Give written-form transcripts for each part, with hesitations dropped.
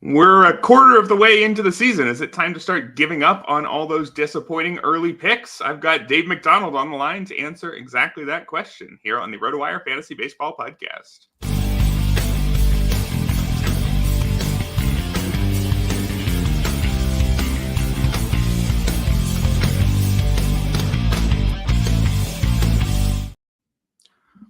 We're a quarter of the way into the season. Is it time to start giving up on all those disappointing early picks? I've got Dave McDonald on the line to answer exactly that question here on the RotoWire Fantasy Baseball Podcast.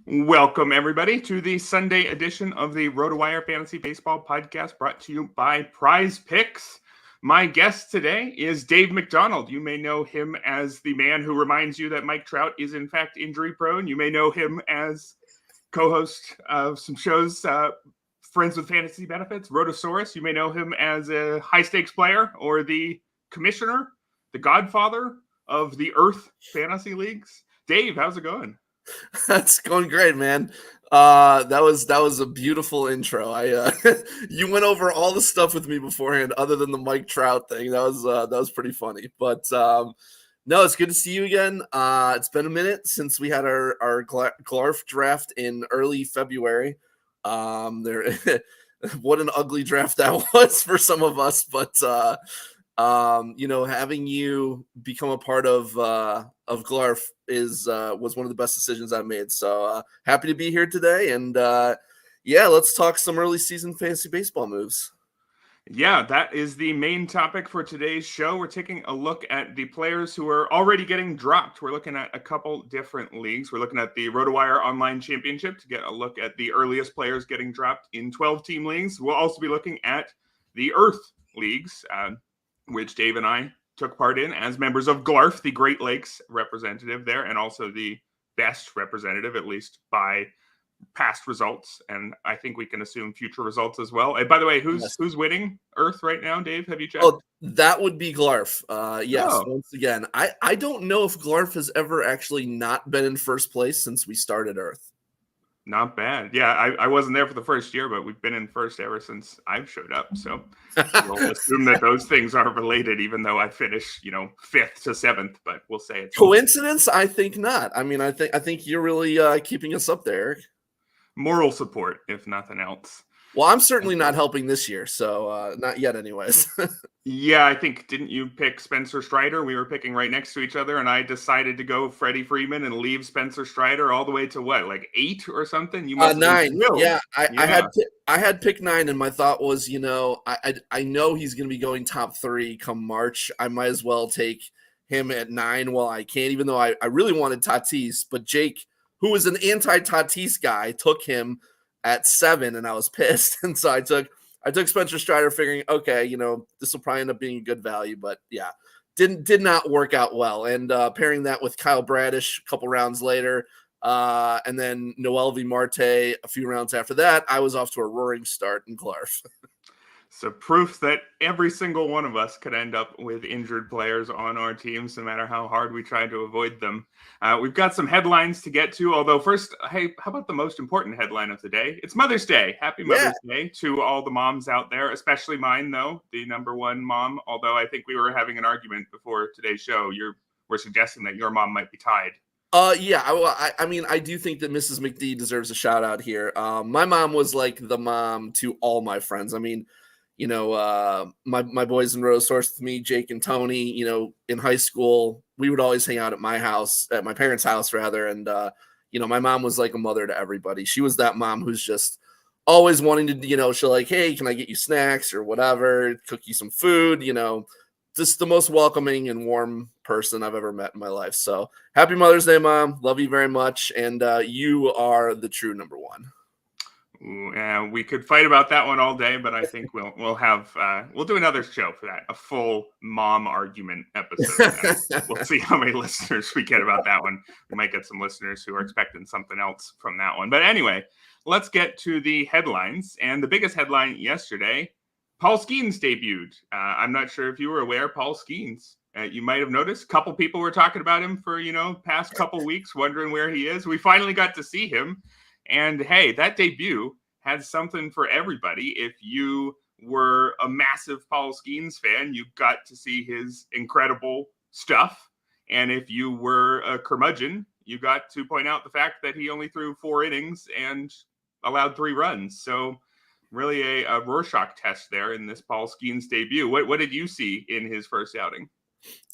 Welcome, everybody, to the Sunday edition of the RotoWire Fantasy Baseball Podcast, brought to you by Prize Picks. My guest today is Dave McDonald. You may know him as the man who reminds you that Mike Trout is, in fact, injury-prone. You may know him as co-host of some shows, Friends with Fantasy Benefits, Rotosaurus. You may know him as a high-stakes player or the commissioner, the godfather of the Earth Fantasy Leagues. Dave, how's it going? That's going great, man. That was a beautiful intro. You went over all the stuff with me beforehand, other than the Mike Trout thing. That was pretty funny. But no, it's good to see you again. It's been a minute since we had our Glarf draft in early February. What an ugly draft that was for some of us, but having you become a part of Glarf was one of the best decisions I've made. So happy to be here today, and let's talk some early season fantasy baseball moves. Yeah, that is the main topic for today's show. We're taking a look at the players who are already getting dropped. We're looking at a couple different leagues. We're looking at the RotoWire Online Championship to get a look at the earliest players getting dropped in 12-team leagues. We'll also be looking at the Earth leagues, which Dave and I took part in as members of GLARF, the Great Lakes representative there, and also the best representative, at least by past results. And I think we can assume future results as well. And by the way, who's winning Earth right now, Dave? Have you checked? Oh, that would be GLARF. Yes, Once again. I don't know if GLARF has ever actually not been in first place since we started Earth. Not bad. Yeah, I wasn't there for the first year, but we've been in first ever since I've showed up. So we'll assume that those things are related, even though I finished, 5th to 7th. But we'll say it's coincidence. I think not. I mean, I think you're really keeping us up there, Eric. Moral support, if nothing else. Well, I'm certainly not helping this year, so not yet, anyways. Yeah, I think, didn't you pick Spencer Strider? We were picking right next to each other, and I decided to go Freddie Freeman and leave Spencer Strider all the way to what, like 8 or something? You must 9. Yeah, I had pick 9, and my thought was, I know he's going to be going top 3 come March. I might as well take him at 9 while I can, even though I really wanted Tatis, but Jake, who was an anti-Tatis guy, took him at 7, and I was pissed. And so I took Spencer Strider, figuring, okay, this will probably end up being a good value, but yeah, did not work out well. And pairing that with Kyle Bradish a couple rounds later, and then Noelvi Marte a few rounds after that, I was off to a roaring start in Glarf. So proof that every single one of us could end up with injured players on our teams, no matter how hard we try to avoid them. We've got some headlines to get to, although first, hey, how about the most important headline of the day? It's Mother's Day. Happy Mother's Day to all the moms out there, especially mine, though, the number one mom, although I think we were having an argument before today's show. We're suggesting that your mom might be tied. I mean, I do think that Mrs. McD deserves a shout out here. My mom was like the mom to all my friends. I mean, my boys in Rotosaurus with me, Jake and Tony, in high school, we would always hang out at my house, at my parents' house rather. And, my mom was like a mother to everybody. She was that mom who's just always wanting to, she'll like, hey, can I get you snacks or whatever, cook you some food, just the most welcoming and warm person I've ever met in my life. So happy Mother's Day, Mom. Love you very much. And you are the true number one. We could fight about that one all day, but I think we'll do another show for that, a full mom argument episode. We'll see how many listeners we get about that one. We might get some listeners who are expecting something else from that one. But anyway, let's get to the headlines. And the biggest headline yesterday, Paul Skenes debuted. I'm not sure if you were aware, Paul Skenes. You might have noticed a couple people were talking about him for, past couple weeks, wondering where he is. We finally got to see him. And hey, that debut had something for everybody. If you were a massive Paul Skenes fan, you got to see his incredible stuff. And if you were a curmudgeon, you got to point out the fact that he only threw 4 innings and allowed 3 runs. So really a Rorschach test there in this Paul Skenes debut. What did you see in his first outing?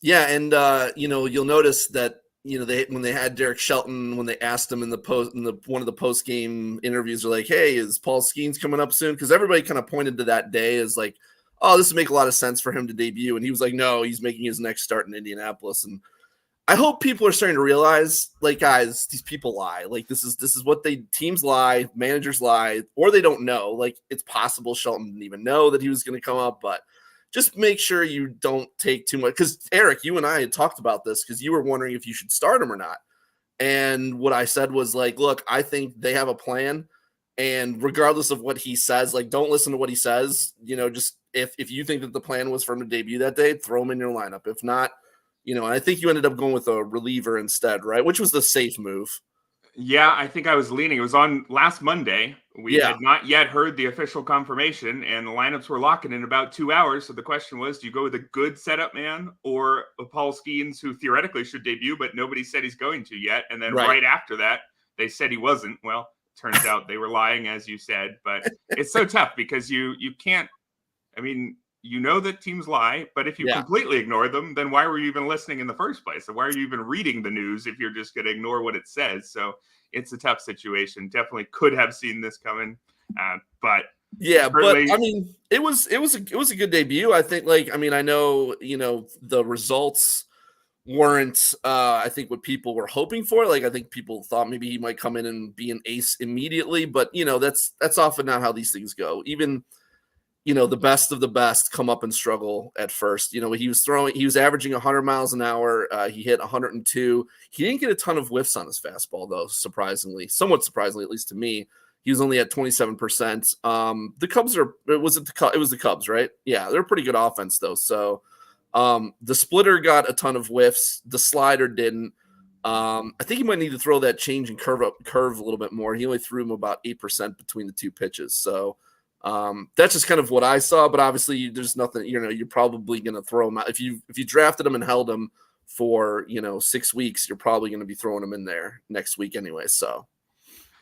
Yeah, and you'll notice that when they had Derek Shelton, when they asked him in one of the post game interviews, they're like, "Hey, is Paul Skenes coming up soon?" Because everybody kind of pointed to that day as like, "Oh, this would make a lot of sense for him to debut," and he was like, "No, he's making his next start in Indianapolis." And I hope people are starting to realize, like, guys, these people lie. Like, this is what teams lie, managers lie, or they don't know. Like, it's possible Shelton didn't even know that he was going to come up, but just make sure you don't take too much. Because Eric, you and I had talked about this because you were wondering if you should start him or not. And what I said was like, look, I think they have a plan, and regardless of what he says, like, don't listen to what he says. Just if you think that the plan was for him to debut that day, throw him in your lineup. If not, and I think you ended up going with a reliever instead, right? Which was the safe move. Yeah, I think I was leaning. It was on last Monday. We had not yet heard the official confirmation, and the lineups were locking in about 2 hours. So the question was, do you go with a good setup man or a Paul Skenes, who theoretically should debut, but nobody said he's going to yet? And then right after that, they said he wasn't. Well, turns out they were lying, as you said. But it's so tough because you can't. I mean, that teams lie, but if you completely ignore them, then why were you even listening in the first place? And why are you even reading the news if you're just going to ignore what it says? So it's a tough situation. Definitely could have seen this coming, but I mean, it was a good debut. I think, I know the results weren't I think what people were hoping for. Like, I think people thought maybe he might come in and be an ace immediately, but that's often not how these things go. Even the best of the best come up and struggle at first. He was averaging 100 miles an hour. He hit 102. He didn't get a ton of whiffs on his fastball, though, somewhat surprisingly, at least to me. He was only at 27%. The Cubs it was the Cubs, right? Yeah, they're a pretty good offense, though. So the splitter got a ton of whiffs. The slider didn't. I think he might need to throw that change and curve a little bit more. He only threw him about 8% between the two pitches. So that's just kind of what I saw, but obviously there's nothing, you're probably going to throw him out. If you drafted him and held him for, 6 weeks, you're probably going to be throwing him in there next week anyway. So,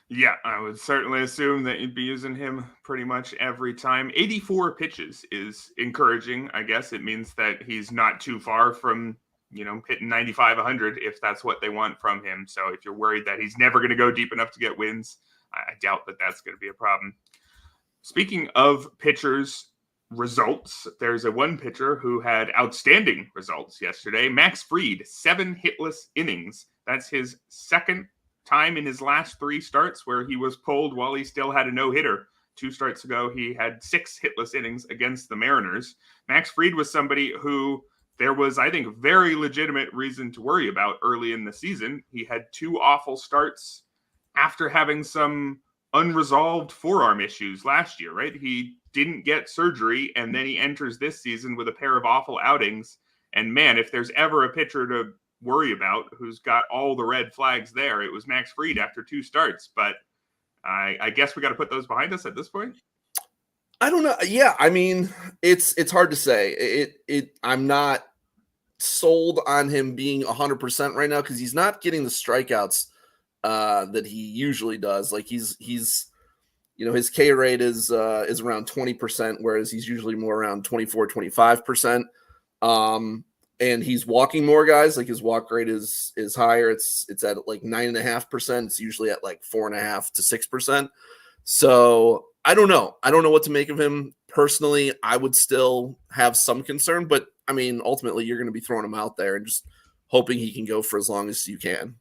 yeah, I would certainly assume that you'd be using him pretty much every time. 84 pitches is encouraging. I guess it means that he's not too far from, hitting 95, 100 if that's what they want from him. So if you're worried that he's never going to go deep enough to get wins, I doubt that that's going to be a problem. Speaking of pitchers' results, there's one pitcher who had outstanding results yesterday. Max Fried, 7 hitless innings. That's his second time in his last 3 starts where he was pulled while he still had a no-hitter. 2 starts ago, he had 6 hitless innings against the Mariners. Max Fried was somebody who there was, I think, very legitimate reason to worry about early in the season. He had 2 awful starts after having some unresolved forearm issues last year, right? He didn't get surgery, and then he enters this season with a pair of awful outings. And man, if there's ever a pitcher to worry about who's got all the red flags there, it was Max Fried after 2 starts. But I guess we got to put those behind us at this point. I don't know. Yeah, I mean, it's hard to say. I'm not sold on him being 100% right now because he's not getting the strikeouts that he usually does. Like he's his K rate is around 20%, whereas he's usually more around 24, 25%. And he's walking more guys. Like his walk rate is higher. It's at like 9.5%. It's usually at like 4.5 to 6%. So I don't know. I don't know what to make of him personally. I would still have some concern, but I mean, ultimately you're going to be throwing him out there and just hoping he can go for as long as you can.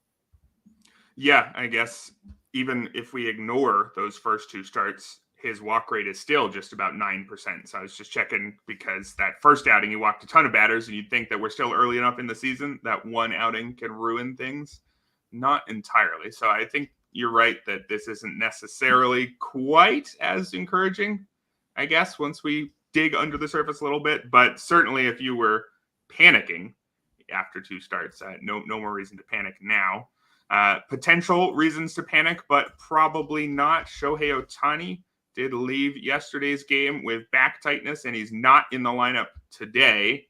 Yeah, I guess even if we ignore those first 2 starts, his walk rate is still just about 9%. So I was just checking because that first outing, he walked a ton of batters, and you'd think that we're still early enough in the season that one outing can ruin things. Not entirely. So I think you're right that this isn't necessarily quite as encouraging, I guess, once we dig under the surface a little bit. But certainly if you were panicking after 2 starts, no more reason to panic now. Potential reasons to panic, but probably not. Shohei Ohtani did leave yesterday's game with back tightness, and he's not in the lineup today.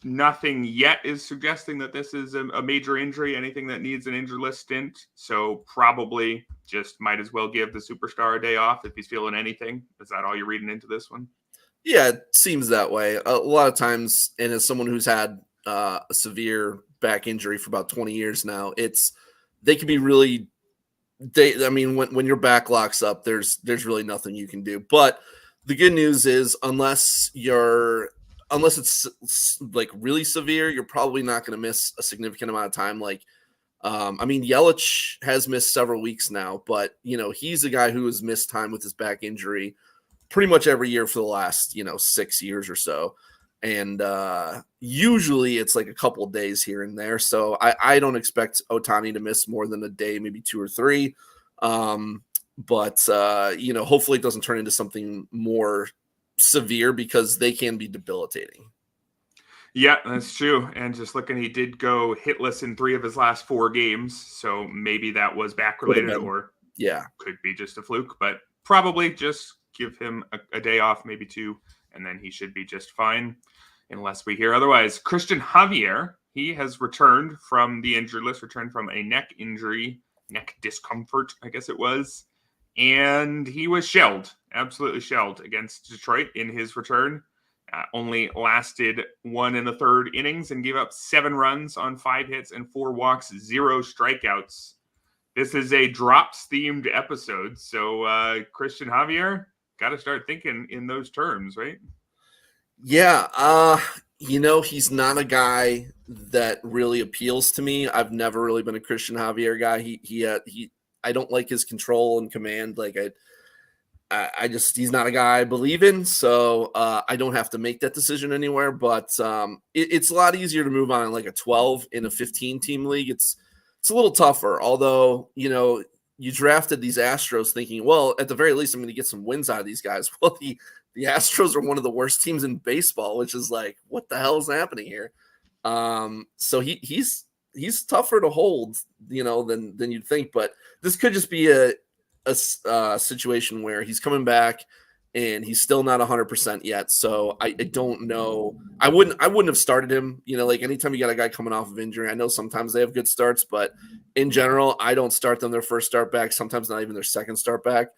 Nothing yet is suggesting that this is a major injury, anything that needs an injured list stint. So probably just might as well give the superstar a day off if he's feeling anything. Is that all you're reading into this one? Yeah, it seems that way. A lot of times, and as someone who's had a severe back injury for about 20 years now, they can be really. I mean, when your back locks up, there's really nothing you can do. But the good news is, unless it's like really severe, you're probably not going to miss a significant amount of time. Like, I mean, Yelich has missed several weeks now, but he's a guy who has missed time with his back injury pretty much every year for the last 6 years or so. And usually it's like a couple of days here and there. So I don't expect Ohtani to miss more than a day, maybe 2 or 3. But hopefully it doesn't turn into something more severe because they can be debilitating. Yeah, that's true. And just looking, he did go hitless in 3 of his last 4 games. So maybe that was back related or could be just a fluke, but probably just give him a day off, maybe 2, and then he should be just fine unless we hear otherwise. Christian Javier, he has returned from the injured list, returned from a neck injury, neck discomfort, I guess it was. And he was shelled, absolutely shelled against Detroit in his return. Only lasted 1 1/3 innings and gave up 7 runs on 5 hits and 4 walks, 0 strikeouts. This is a drops-themed episode, so Christian Javier, got to start thinking in those terms, right? Yeah, he's not a guy that really appeals to me. I've never really been a Christian Javier guy. I don't like his control and command. Like I just he's not a guy I believe in. So I don't have to make that decision anywhere. But it's a lot easier to move on in like a 12 in a 15 team league. It's a little tougher. Although you drafted these Astros thinking, well, at the very least, I'm going to get some wins out of these guys. Well, the Astros are one of the worst teams in baseball, which is like, what the hell is happening here? So he's tougher to hold, than you'd think. But this could just be a situation where he's coming back and he's still not 100% yet. So I don't know. I wouldn't have started him. Like anytime you got a guy coming off of injury, I know sometimes they have good starts, but in general, I don't start them their first start back. Sometimes not even their second start back.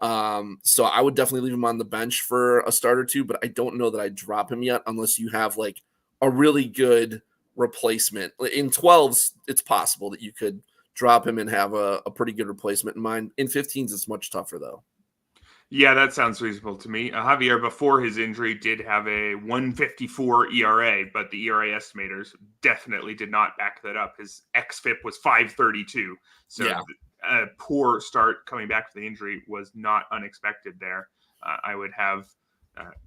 So I would definitely leave him on the bench for a start or 2, but I don't know that I'd drop him yet unless you have like a really good replacement. In 12s, it's possible that you could drop him and have a pretty good replacement in mind. In 15s, it's much tougher though. Yeah, that sounds reasonable to me. Javier, before his injury, did have a 1.54 ERA, but the ERA estimators definitely did not back that up. His xFIP was 5.32. So a poor start coming back from the injury was not unexpected there. I would have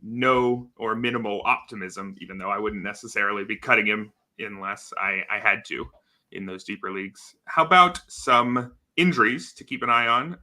no or minimal optimism, even though I wouldn't necessarily be cutting him unless I had to in those deeper leagues. How about some injuries to keep an eye on?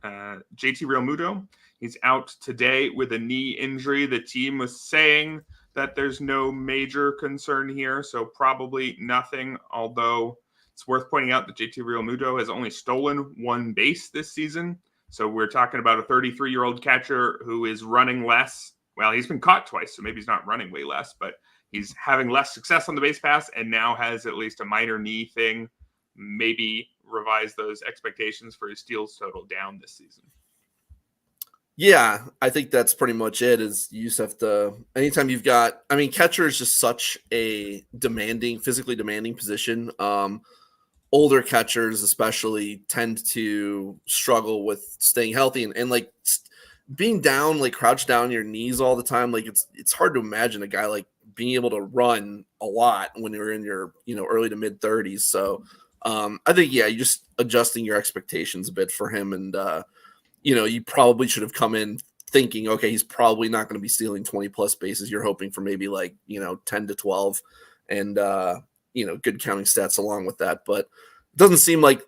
JT Realmuto, he's out today with a knee injury. The team was saying that there's no major concern here, so probably nothing, although it's worth pointing out that JT Realmuto has only stolen 1 base this season. So we're talking about a 33-year-old catcher who is running less. Well, he's been caught twice, so maybe he's not running way less, but he's having less success on the base pass and now has at least a minor knee thing. Maybe revise those expectations for his steals total down this season. Yeah, I think that's pretty much it. Is you just have to, anytime you've got, I mean, catcher is just such a physically demanding position. Older catchers especially tend to struggle with staying healthy and like being down, like crouched down your knees all the time. Like it's hard to imagine a guy like being able to run a lot when you're in your, early to mid 30s. So I think, you're just adjusting your expectations a bit for him. And, you probably should have come in thinking, okay, he's probably not going to be stealing 20 plus bases. You're hoping for maybe like, 10 to 12 and, good counting stats along with that. But it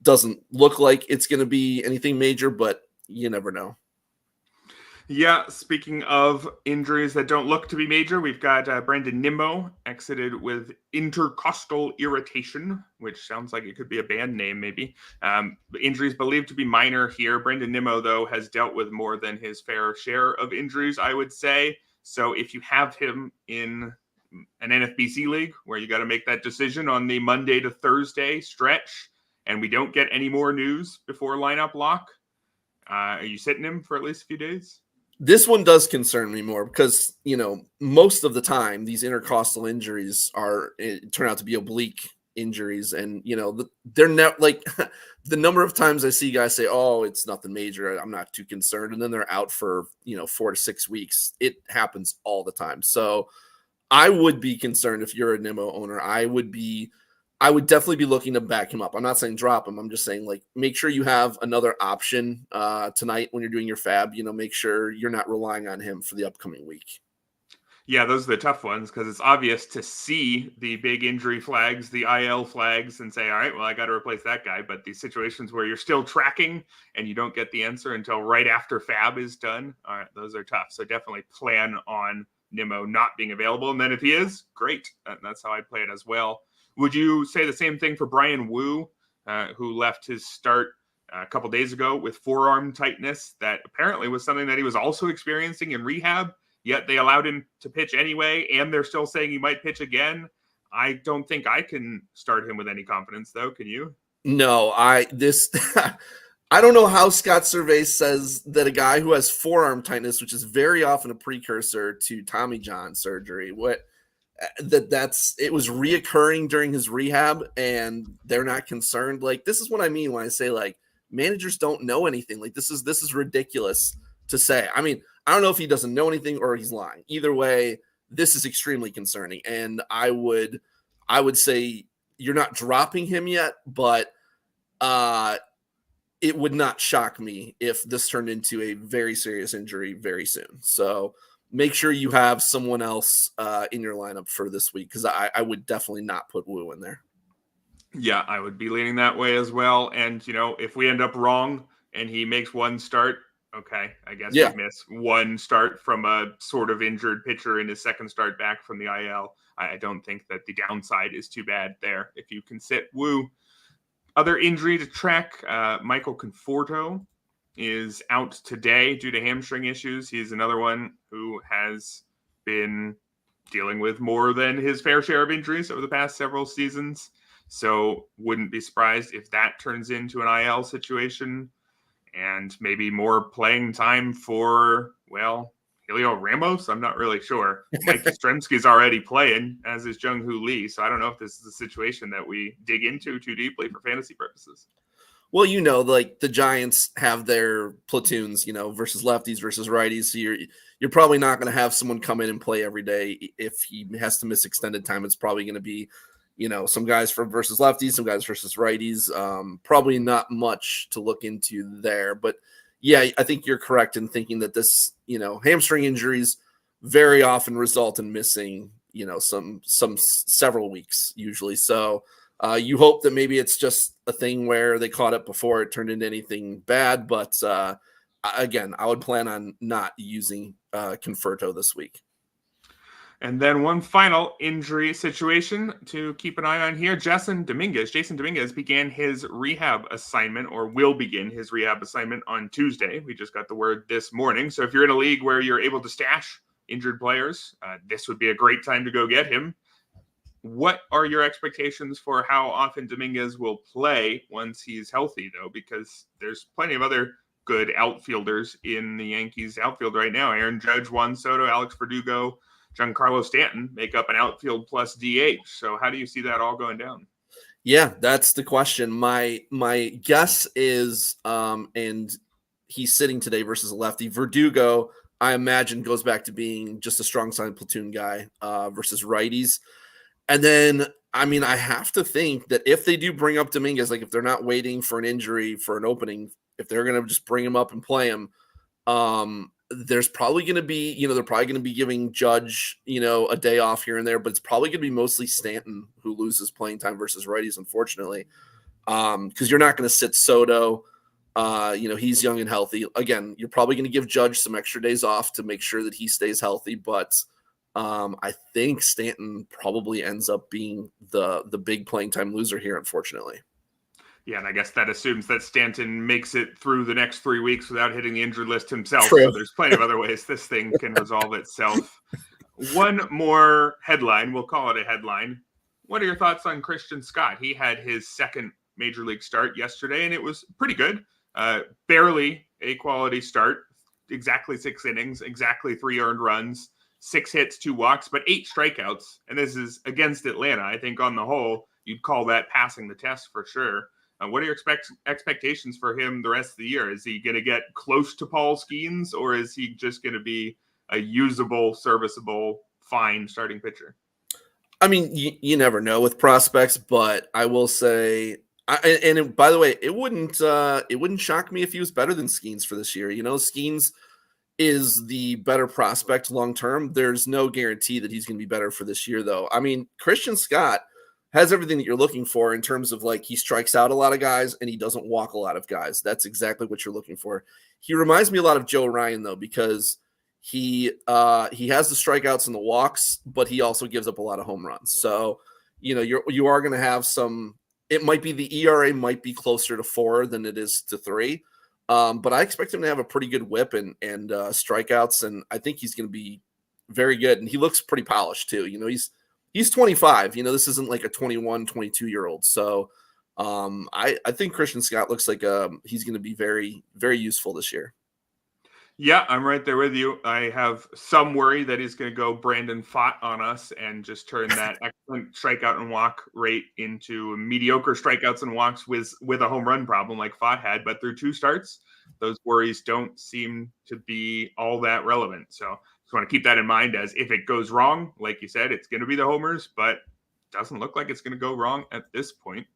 doesn't look like it's going to be anything major, but you never know. Yeah, speaking of injuries that don't look to be major, we've got Brandon Nimmo exited with intercostal irritation, which sounds like it could be a band name maybe. Injuries believed to be minor here. Brandon Nimmo, though, has dealt with more than his fair share of injuries, I would say. So if you have him in an NFBC league where you got to make that decision on the Monday to Thursday stretch, and we don't get any more news before lineup lock, are you sitting him for at least a few days? This one does concern me more because, most of the time these intercostal injuries turn out to be oblique injuries. And, they're not like the number of times I see guys say, oh, it's nothing major, I'm not too concerned. And then they're out for, 4 to 6 weeks. It happens all the time. So I would be concerned if you're a Nimmo owner. I would definitely be looking to back him up. I'm not saying drop him. I'm just saying, like, make sure you have another option tonight when you're doing your fab. Make sure you're not relying on him for the upcoming week. Yeah, those are the tough ones because it's obvious to see the big injury flags, the IL flags, and say, all right, well, I got to replace that guy. But these situations where you're still tracking and you don't get the answer until right after fab is done, all right, those are tough. So definitely plan on Nimmo not being available. And then if he is, great. That's how I play it as well. Would you say the same thing for Brian Wu, who left his start a couple days ago with forearm tightness that apparently was something that he was also experiencing in rehab, yet they allowed him to pitch anyway, and they're still saying he might pitch again? I don't think I can start him with any confidence, though. Can you? No, I don't know how Scott Survey says that a guy who has forearm tightness, which is very often a precursor to Tommy John surgery, it was reoccurring during his rehab and they're not concerned. Like, this is what I mean when I say, like, managers don't know anything. Like, this is ridiculous to say. I mean, I don't know if he doesn't know anything or he's lying. Either way, this is extremely concerning. And I would say you're not dropping him yet, but it would not shock me if this turned into a very serious injury very soon. So make sure you have someone else in your lineup for this week, because I would definitely not put Wu in there. Yeah, I would be leaning that way as well. And, if we end up wrong and he makes one start, okay, I guess we miss one start from a sort of injured pitcher in his second start back from the IL. I don't think that the downside is too bad there if you can sit Wu. Other injury to track, Michael Conforto is out today due to hamstring issues. He's another one who has been dealing with more than his fair share of injuries over the past several seasons. So wouldn't be surprised if that turns into an IL situation and maybe more playing time for, Helio Ramos. I'm not really sure. Mike Yastrzemski's already playing, as is Jung-Hoo Lee. So I don't know if this is a situation that we dig into too deeply for fantasy purposes. Well, like the Giants have their platoons, versus lefties versus righties. So you're probably not going to have someone come in and play every day. If he has to miss extended time, it's probably going to be, some guys versus lefties, some guys versus righties. Probably not much to look into there. But yeah, I think you're correct in thinking that this, hamstring injuries very often result in missing, some several weeks usually. So you hope that maybe it's just a thing where they caught it before it turned into anything bad. But again, I would plan on not using Conforto this week. And then one final injury situation to keep an eye on here. Jason Dominguez began his rehab assignment, or will begin his rehab assignment on Tuesday. We just got the word this morning. So if you're in a league where you're able to stash injured players, this would be a great time to go get him. What are your expectations for how often Dominguez will play once he's healthy, though? Because there's plenty of other good outfielders in the Yankees outfield right now. Aaron Judge, Juan Soto, Alex Verdugo, Giancarlo Stanton make up an outfield plus DH. So how do you see that all going down? Yeah, that's the question. My guess is, and he's sitting today versus a lefty. Verdugo, I imagine, goes back to being just a strong side platoon guy versus righties. And then, I have to think that if they do bring up Dominguez, like if they're not waiting for an injury for an opening, if they're going to just bring him up and play him, there's probably going to be, they're probably going to be giving Judge, a day off here and there, but it's probably going to be mostly Stanton who loses playing time versus righties, unfortunately, because you're not going to sit Soto. He's young and healthy. Again, you're probably going to give Judge some extra days off to make sure that he stays healthy, but I think Stanton probably ends up being the big playing time loser here, unfortunately. Yeah, and I guess that assumes that Stanton makes it through the next 3 weeks without hitting the injured list himself. True. So there's plenty of other ways this thing can resolve itself. One more headline. We'll call it a headline. What are your thoughts on Christian Scott? He had his second major league start yesterday, and it was pretty good. Barely a quality start. Exactly 6 innings, exactly 3 earned runs, 6 hits, 2 walks, but 8 strikeouts. And this is against Atlanta. I think on the whole, you'd call that passing the test for sure. What are your expectations for him the rest of the year? Is he going to get close to Paul Skenes, or is he just going to be a usable, serviceable, fine starting pitcher? I mean, you never know with prospects, but I will say, by the way, it wouldn't shock me if he was better than Skenes for this year. Skenes is the better prospect long term. There's no guarantee that he's going to be better for this year, though. I mean, Christian Scott has everything that you're looking for in terms of he strikes out a lot of guys and he doesn't walk a lot of guys. That's exactly what you're looking for. He reminds me a lot of Joe Ryan, though, because he has the strikeouts and the walks, but he also gives up a lot of home runs. So, you are going to have some. It might be the ERA might be closer to 4 than it is to 3, but I expect him to have a pretty good whip and strikeouts, and I think he's going to be very good. And he looks pretty polished too. He's 25. This isn't like a 21, 22-year-old. So I think Christian Scott looks like he's going to be very, very useful this year. Yeah, I'm right there with you. I have some worry that he's going to go Brandon Pfaadt on us and just turn that excellent strikeout and walk rate into mediocre strikeouts and walks with a home run problem like Pfaadt had. But through 2 starts, those worries don't seem to be all that relevant. So just want to keep that in mind, as if it goes wrong, like you said, it's going to be the homers, but doesn't look like it's going to go wrong at this point.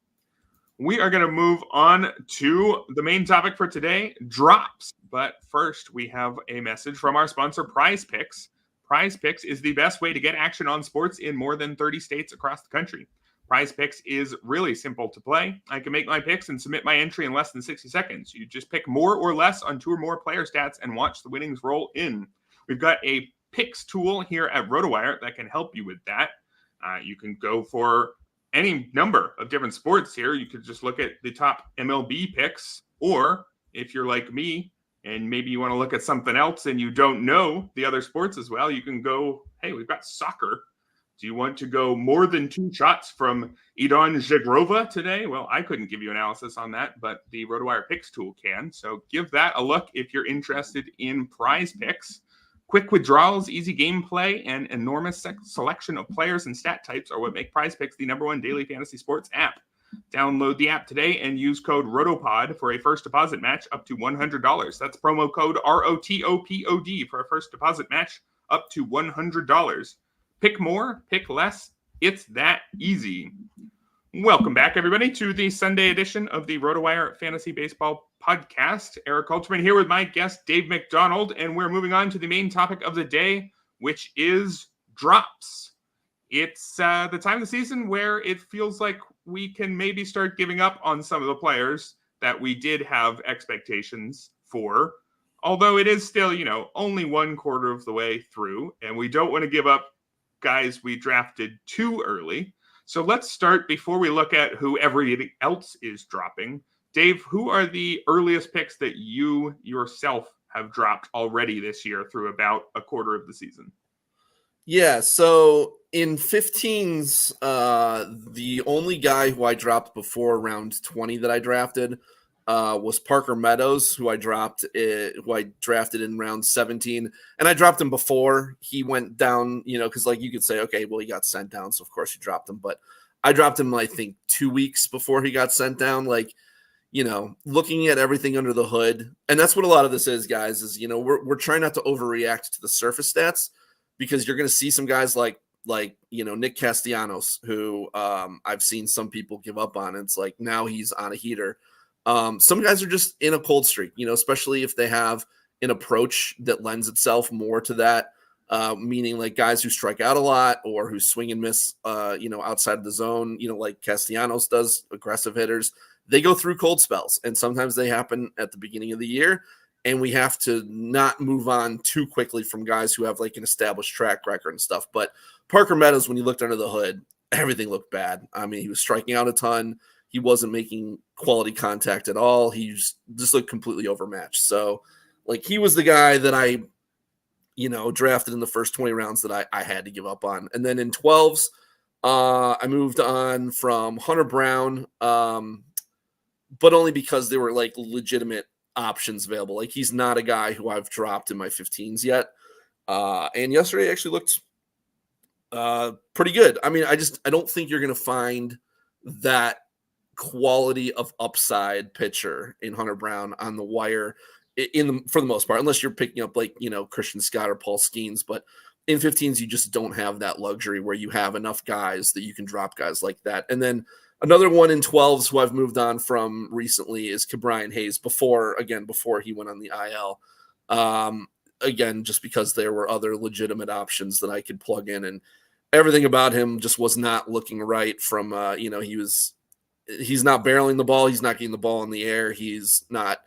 We are going to move on to the main topic for today, drops. But first, we have a message from our sponsor, Prize Picks. Prize Picks is the best way to get action on sports in more than 30 states across the country. Prize Picks is really simple to play. I can make my picks and submit my entry in less than 60 seconds. You just pick more or less on 2 or more player stats and watch the winnings roll in. We've got a picks tool here at RotoWire that can help you with that. You can go for any number of different sports here. You could just look at the top MLB picks, or if you're like me and maybe you want to look at something else and you don't know the other sports as well, you can go, hey, we've got soccer. Do you want to go more than 2 shots from Idan Jagrova today? Well, I couldn't give you analysis on that, but the RotoWire Picks tool can. So give that a look if you're interested in Prize Picks. Quick withdrawals, easy gameplay, and enormous selection of players and stat types are what make Prize Picks the #1 daily fantasy sports app. Download the app today and use code ROTOPOD for a first deposit match up to $100. That's promo code ROTOPOD for a first deposit match up to $100. Pick more, pick less. It's that easy. Welcome back, everybody, to the Sunday edition of the RotoWire Fantasy Baseball Podcast. Erik Halterman here with my guest, Dave McDonald, and we're moving on to the main topic of the day, which is drops. It's the time of the season where it feels like we can maybe start giving up on some of the players that we did have expectations for, although it is still, only 1/4 of the way through, and we don't want to give up guys we drafted too early. So let's start before we look at who everybody else is dropping. Dave, who are the earliest picks that you yourself have dropped already this year through about 1/4 of the season? Yeah, so in 15s, the only guy who I dropped before round 20 that I drafted was Parker Meadows, who I drafted in round 17. And I dropped him before he went down, because you could say, okay, well, he got sent down, so of course you dropped him. But I dropped him, I think, 2 weeks before he got sent down. Looking at everything under the hood. And that's what a lot of this is, guys, is, we're trying not to overreact to the surface stats, because you're going to see some guys like Nick Castellanos, who I've seen some people give up on. It's like now he's on a heater. Some guys are just in a cold streak, especially if they have an approach that lends itself more to that, meaning like guys who strike out a lot or who swing and miss, outside of the zone, like Castellanos does, aggressive hitters. They go through cold spells, and sometimes they happen at the beginning of the year. And we have to not move on too quickly from guys who have like an established track record and stuff. But Parker Meadows, when you looked under the hood, everything looked bad. I mean, he was striking out a ton. He wasn't making quality contact at all. He just looked completely overmatched. So, he was the guy that drafted in the first 20 rounds that I had to give up on. And then in 12s, I moved on from Hunter Brown, but only because there were like legitimate options available. Like he's not a guy who I've dropped in my 15s yet. And yesterday actually looked pretty good. I mean, I don't think you're going to find that quality of upside pitcher in Hunter Brown on the wire for the most part, unless you're picking up like, Christian Scott or Paul Skenes. But in 15s, you just don't have that luxury where you have enough guys that you can drop guys like that. And then another one in 12s who I've moved on from recently is Ke'Bryan Hayes before he went on the IL. Again, just because there were other legitimate options that I could plug in, and everything about him just was not looking right from, he's not barreling the ball. He's not getting the ball in the air. He's not,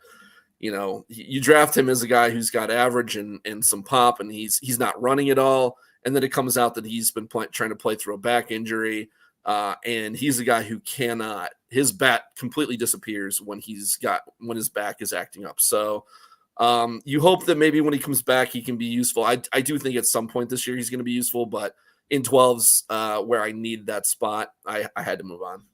you draft him as a guy who's got average and some pop, and he's not running at all. And then it comes out that he's been trying to play through a back injury. And he's a guy who his bat completely disappears when his back is acting up. So you hope that maybe when he comes back, he can be useful. I do think at some point this year he's going to be useful, but in 12s where I need that spot, I had to move on.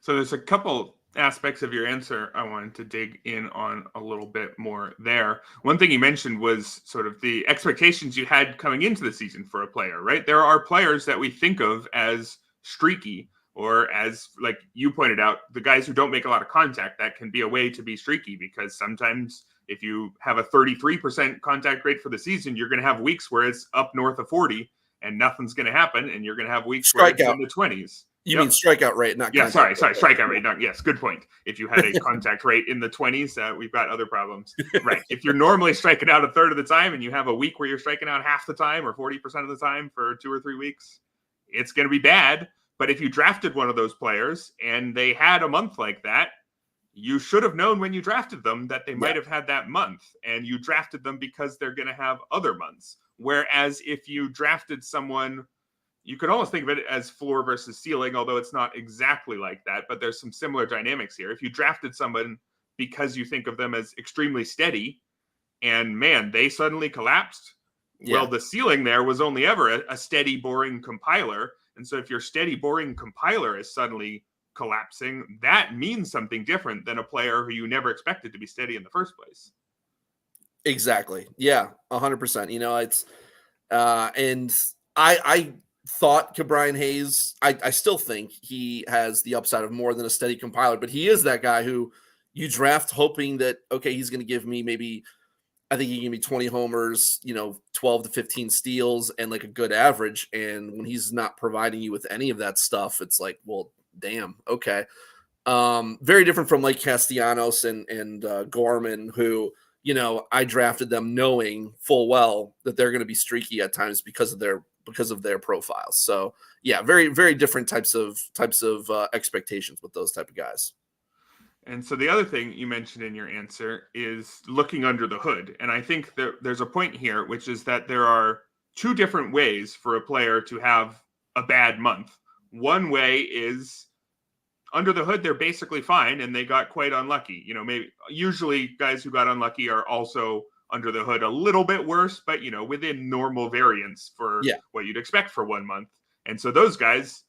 So there's a couple aspects of your answer I wanted to dig in on a little bit more there. One thing you mentioned was sort of the expectations you had coming into the season for a player, right? There are players that we think of as streaky, or as, like you pointed out, the guys who don't make a lot of contact. That can be a way to be streaky, because sometimes if you have a 33% contact rate for the season, you're going to have weeks where it's up north of 40 and nothing's going to happen. And you're going to have weeks where it's in the 20s. You mean strikeout rate, not contact rate. Sorry, strikeout rate. Yes, good point. If you had a contact rate in the 20s, we've got other problems. Right. If you're normally striking out a third of the time and you have a week where you're striking out half the time or 40% of the time for 2 or 3 weeks, it's going to be bad. But if you drafted one of those players and they had a month like that, you should have known when you drafted them that they might have had that month, and you drafted them because they're going to have other months. Whereas if you drafted someone, you could almost think of it as floor versus ceiling, although it's not exactly like that, but there's some similar dynamics here. If you drafted someone because you think of them as extremely steady, and man, they suddenly collapsed, well, the ceiling there was only ever a steady, boring compiler. And so if your steady, boring compiler is suddenly collapsing, that means something different than a player who you never expected to be steady in the first place. Exactly. Yeah, 100%. It's and I thought Ke'Bryan Hayes, I still think he has the upside of more than a steady compiler, but he is that guy who you draft hoping that, okay, he's going to give me maybe, I think he can give me 20 homers, 12 to 15 steals and like a good average. And when he's not providing you with any of that stuff, it's like, well, damn. Okay. Very different from like Castellanos and Gorman, who, I drafted them knowing full well that they're going to be streaky at times because of their profiles. So yeah, very, very different types of expectations with those type of guys. And so the other thing you mentioned in your answer is looking under the hood. And I think there's a point here, which is that there are two different ways for a player to have a bad month. One way is under the hood, they're basically fine and they got quite unlucky. Maybe usually guys who got unlucky are also under the hood a little bit worse, but within normal variance for what you'd expect for 1 month. And so those guys,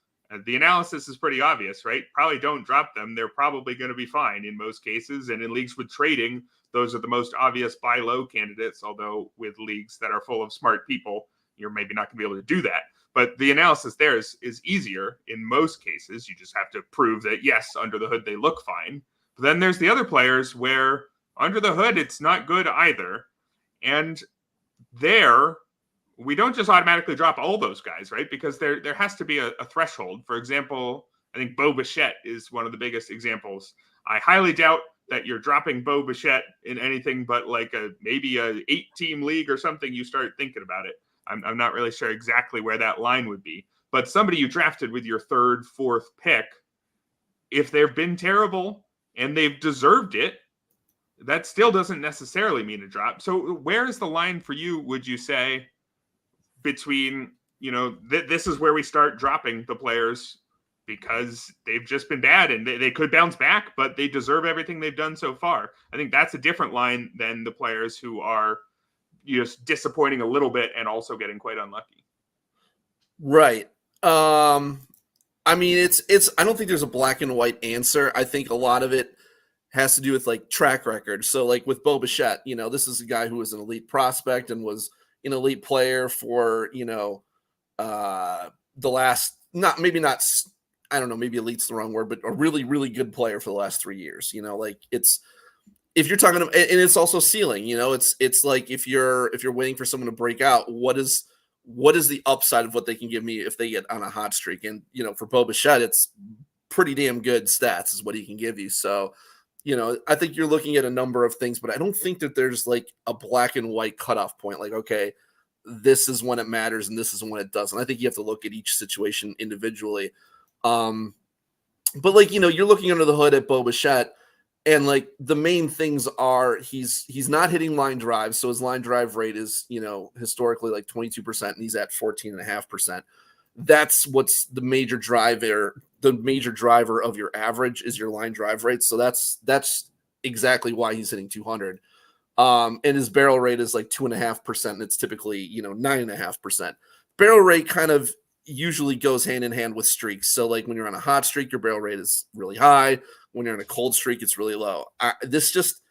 the analysis is pretty obvious, right? Probably don't drop them. They're probably going to be fine in most cases. And in leagues with trading, those are the most obvious buy low candidates. Although with leagues that are full of smart people, you're maybe not going to be able to do that. But the analysis there is easier in most cases. You just have to prove that, yes, under the hood, they look fine. But then there's the other players where under the hood, it's not good either. And there, we don't just automatically drop all those guys, right? Because there has to be a threshold. For example, I think Bo Bichette is one of the biggest examples. I highly doubt that you're dropping Bo Bichette in anything but like maybe a 8-team league or something. You start thinking about it. I'm not really sure exactly where that line would be. But somebody you drafted with your 3rd, 4th pick, if they've been terrible and they've deserved it, that still doesn't necessarily mean a drop. So where is the line for you, would you say, between, this is where we start dropping the players because they've just been bad and they could bounce back, but they deserve everything they've done so far? I think that's a different line than the players who are just disappointing a little bit and also getting quite unlucky? Right. I mean, it's. I don't think there's a black and white answer. I think a lot of it has to do with like track record. So like with Bo Bichette, this is a guy who was an elite prospect and was an elite player for, the last, maybe elite's the wrong word, but a really, really good player for the last 3 years. If you're talking, and it's also ceiling, it's like if you're waiting for someone to break out, what is the upside of what they can give me if they get on a hot streak? And, for Bo Bichette, it's pretty damn good stats is what he can give you. So, I think you're looking at a number of things, but I don't think that there's like a black and white cutoff point. Like, okay, this is when it matters and this is when it doesn't. I think you have to look at each situation individually. But like, you're looking under the hood at Bo Bichette, and like the main things are he's not hitting line drives. So his line drive rate is, historically like 22%, and he's at 14.5%. That's what's the major driver. The major driver of your average is your line drive rate. So that's exactly why he's hitting 200. And his barrel rate is like 2.5%. And it's typically, 9.5%. Barrel rate kind of usually goes hand in hand with streaks. So like when you're on a hot streak, your barrel rate is really high. When you're on a cold streak, it's really low. This just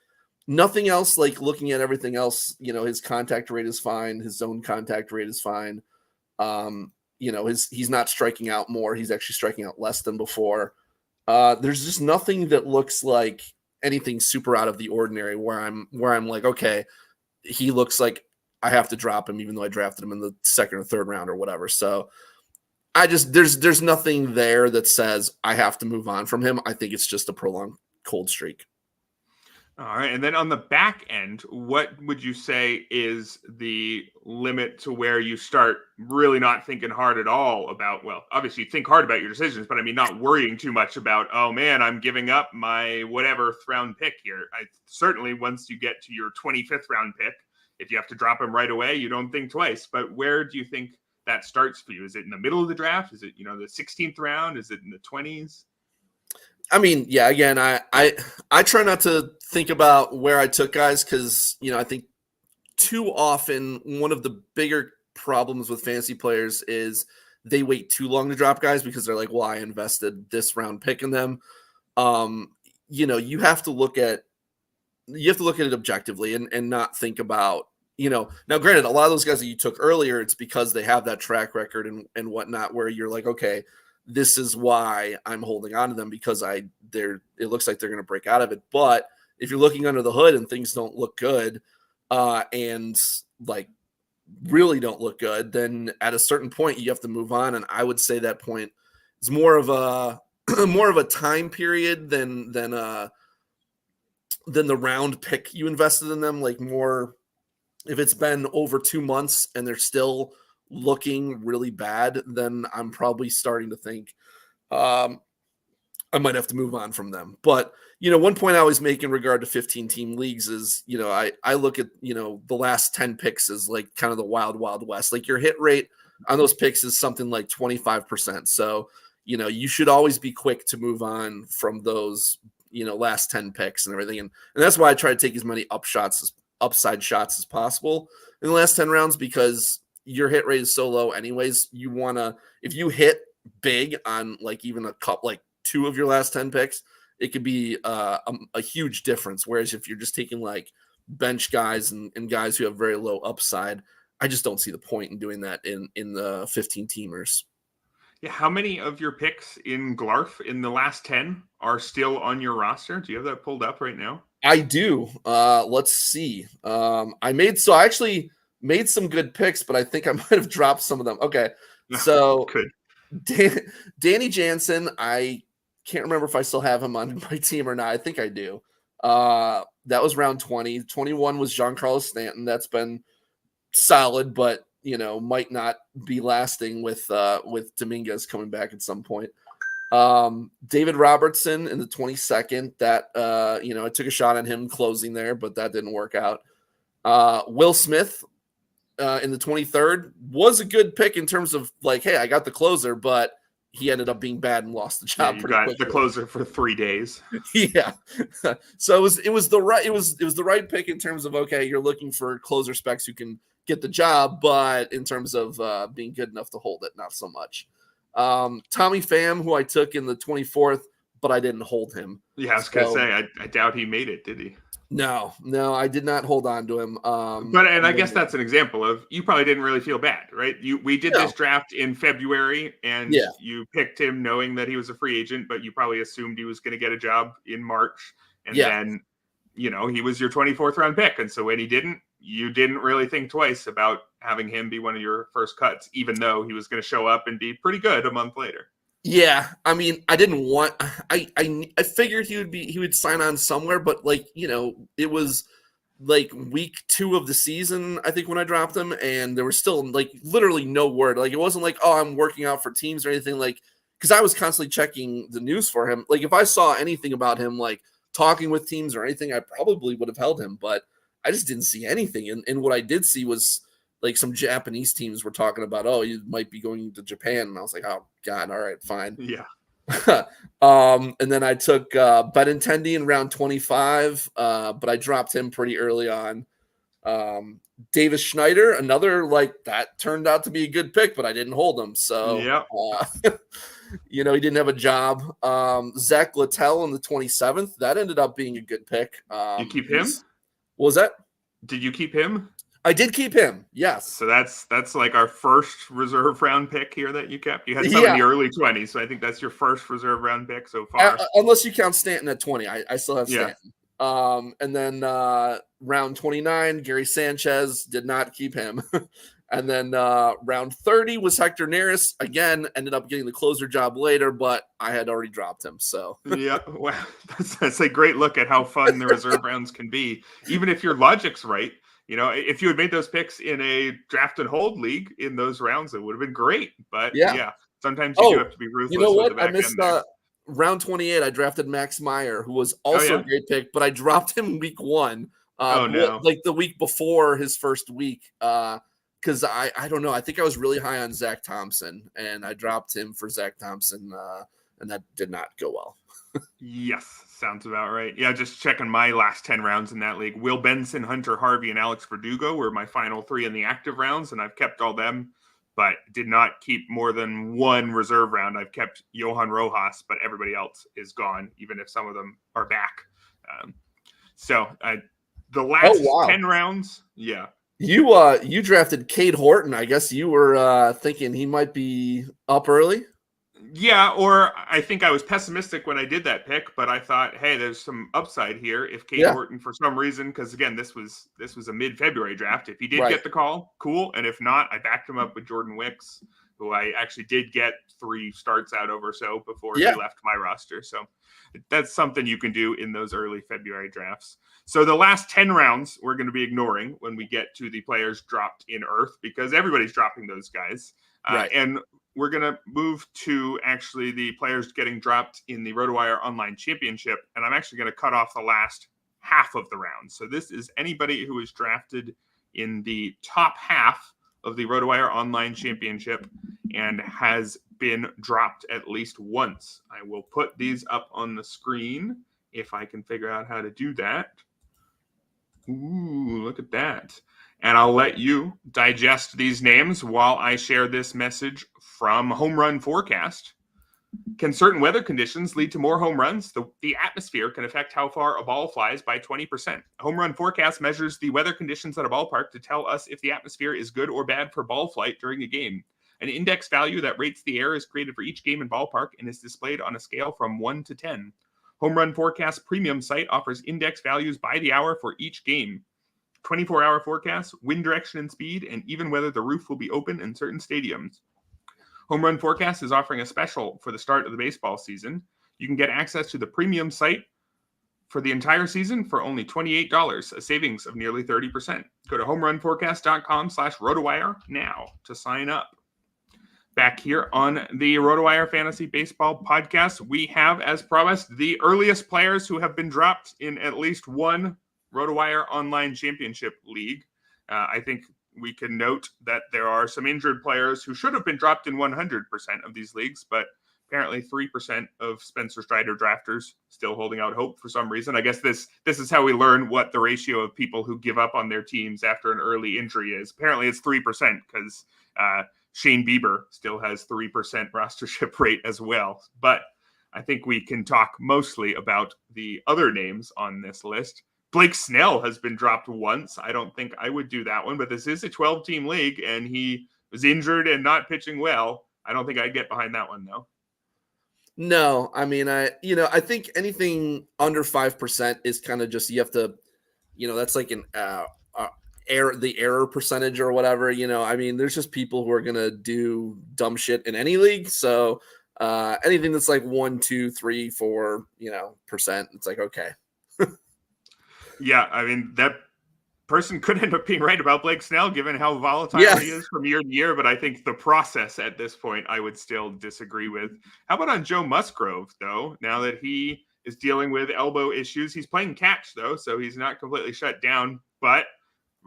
nothing else. Like looking at everything else, his contact rate is fine. His zone contact rate is fine. He's not striking out more. He's actually striking out less than before. There's just nothing that looks like anything super out of the ordinary where I'm like, okay, he looks like I have to drop him even though I drafted him in the second or third round or whatever. So there's nothing there that says I have to move on from him. I think it's just a prolonged cold streak. All right. And then on the back end, what would you say is the limit to where you start really not thinking hard at all about, well, obviously think hard about your decisions, but I mean, not worrying too much about, oh man, I'm giving up my whatever round pick here. Certainly once you get to your 25th round pick, if you have to drop him right away, you don't think twice. But where do you think that starts for you? Is it in the middle of the draft? Is it, the 16th round? Is it in the 20s? I mean, yeah, again, I try not to think about where I took guys because, I think too often one of the bigger problems with fantasy players is they wait too long to drop guys because they're like, well, I invested this round pick in them. You have to look at it objectively and not think about, now granted, a lot of those guys that you took earlier, it's because they have that track record and whatnot where you're like, okay, this is why I'm holding on to them because it looks like they're going to break out of it. But if you're looking under the hood and things don't look good and like really don't look good, then at a certain point you have to move on. And I would say that point is more of a time period than the round pick you invested in them. Like more, if it's been over 2 months and they're still looking really bad, then I'm probably starting to think I might have to move on from them. But, one point I always make in regard to 15-team leagues is, I look at, the last 10 picks as like kind of the wild, wild west. Like your hit rate on those picks is something like 25%. So, you should always be quick to move on from those, last 10 picks and everything. And that's why I try to take as many upside shots as possible in the last 10 rounds because your hit rate is so low anyways. You want to, if you hit big on like even like 2 of your last 10 picks, it could be a huge difference. Whereas if you're just taking like bench guys and guys who have very low upside, I just don't see the point in doing that in the 15 teamers. Yeah. How many of your picks in Glarf in the last 10 are still on your roster? Do you have that pulled up right now? I do. Let's see. I actually made some good picks, but I think I might have dropped some of them. Okay. So Danny Jansen, I can't remember if I still have him on my team or not. I think I do. That was round 20. 21 was Giancarlo Stanton. That's been solid, but might not be lasting with Dominguez coming back at some point. David Robertson in the 22nd, that I took a shot on him closing there, but that didn't work out. Will Smith in the 23rd was a good pick in terms of like, hey, I got the closer, but he ended up being bad and lost the job. You pretty got quickly. the closer for 3 days. Yeah. So it was the right pick in terms of, okay, you're looking for closer specs who can get the job, but in terms of being good enough to hold it, not so much. Tommy Pham, who I took in the 24th, but I didn't hold him. Yeah, I was gonna say I doubt he made it, did he? No, I did not hold on to him. I guess that's an example of you probably didn't really feel bad, right? We did this draft in February, and you picked him knowing that he was a free agent, but you probably assumed he was going to get a job in March, and then he was your 24th round pick, and so when he didn't, you didn't really think twice about having him be one of your first cuts, even though he was going to show up and be pretty good a month later. Yeah, I mean, I didn't want. I figured he would sign on somewhere, but it was like week 2 of the season, I think, when I dropped him, and there was still like literally no word. Like it wasn't like, oh, I'm working out for teams or anything. Like because I was constantly checking the news for him. Like if I saw anything about him, like talking with teams or anything, I probably would have held him, but I just didn't see anything. And what I did see was like some Japanese teams were talking about, oh, you might be going to Japan. And I was like, oh God, all right, fine. Yeah. And then I took Benintendi in round 25, but I dropped him pretty early on. Davis Schneider, another that turned out to be a good pick, but I didn't hold him. So, he didn't have a job. Zach Littell in the 27th, that ended up being a good pick. You keep him? What was that? Did you keep him? I did keep him, yes. So that's like our first reserve round pick here that you kept. You had some in the early 20s, so I think that's your first reserve round pick so far. Unless you count Stanton at 20. I still have Stanton. And then round 29, Gary Sanchez, did not keep him. And then round 30 was Hector Neris. Again, ended up getting the closer job later, but I had already dropped him. So yeah, wow, that's a great look at how fun the reserve rounds can be, even if your logic's right. If you had made those picks in a draft and hold league in those rounds, it would have been great. But sometimes you do have to be ruthless. You know what? With the I missed round 28. I drafted Max Meyer, who was also a great pick, but I dropped him week 1. Like the week before his first week. Because I don't know. I think I was really high on Zach Thompson, and I dropped him for Zach Thompson, and that did not go well. Yes, sounds about right. Yeah, just checking my last 10 rounds in that league. Will Benson, Hunter Harvey, and Alex Verdugo were my final 3 in the active rounds, and I've kept all them, but did not keep more than 1 reserve round. I've kept Johan Rojas, but everybody else is gone, even if some of them are back. The last 10 rounds, You drafted Cade Horton. I guess you were thinking he might be up early. Yeah, or I think I was pessimistic when I did that pick, but I thought, hey, there's some upside here if Cade Horton, for some reason, because again, this was a mid-February draft. If he did get the call, cool, and if not, I backed him up with Jordan Wicks, who I actually did get 3 starts out of or so before he left my roster. So that's something you can do in those early February drafts. So the last 10 rounds we're going to be ignoring when we get to the players dropped in Earth, because everybody's dropping those guys. And we're going to move to actually the players getting dropped in the RotoWire Online Championship, and I'm actually going to cut off the last half of the round. So this is anybody who is drafted in the top half of the RotoWire Online Championship and has been dropped at least once. I will put these up on the screen if I can figure out how to do that. Ooh, look at that. And I'll let you digest these names while I share this message from Home Run Forecast. Can certain weather conditions lead to more home runs? The atmosphere can affect how far a ball flies by 20%. Home Run Forecast measures the weather conditions at a ballpark to tell us if the atmosphere is good or bad for ball flight during a game. An index value that rates the air is created for each game and ballpark and is displayed on a scale from 1 to 10. Home Run Forecast premium site offers index values by the hour for each game. 24-hour forecasts, wind direction and speed, and even whether the roof will be open in certain stadiums. Home Run Forecast is offering a special for the start of the baseball season. You can get access to the premium site for the entire season for only $28, a savings of nearly 30%. Go to homerunforecast.com/RotoWire now to sign up. Back here on the RotoWire Fantasy Baseball Podcast, we have, as promised, the earliest players who have been dropped in at least one RotoWire Online Championship League. I think we can note that there are some injured players who should have been dropped in 100% of these leagues, but Apparently 3% of Spencer Strider drafters still holding out hope for some reason. I guess this is how we learn what the ratio of people who give up on their teams after an early injury is. Apparently it's 3% because Shane Bieber still has 3% rostership rate as well. But I think we can talk mostly about the other names on this list. Blake Snell has been dropped once. I don't think I would do that one, but this is a 12-team league, and he was injured and not pitching well. I don't think I'd get behind that one, though. No, I mean, I think anything under 5% is kind of just, you have to, that's like an the error percentage or whatever, I mean, there's just people who are going to do dumb shit in any league. So anything that's like 1, 2, 3, 4, percent, it's like, okay. Yeah. I mean, that person could end up being right about Blake Snell, given how volatile he is from year to year. But I think the process at this point, I would still disagree with. How about on Joe Musgrove, though? Now that he is dealing with elbow issues, he's playing catch, though, so he's not completely shut down. But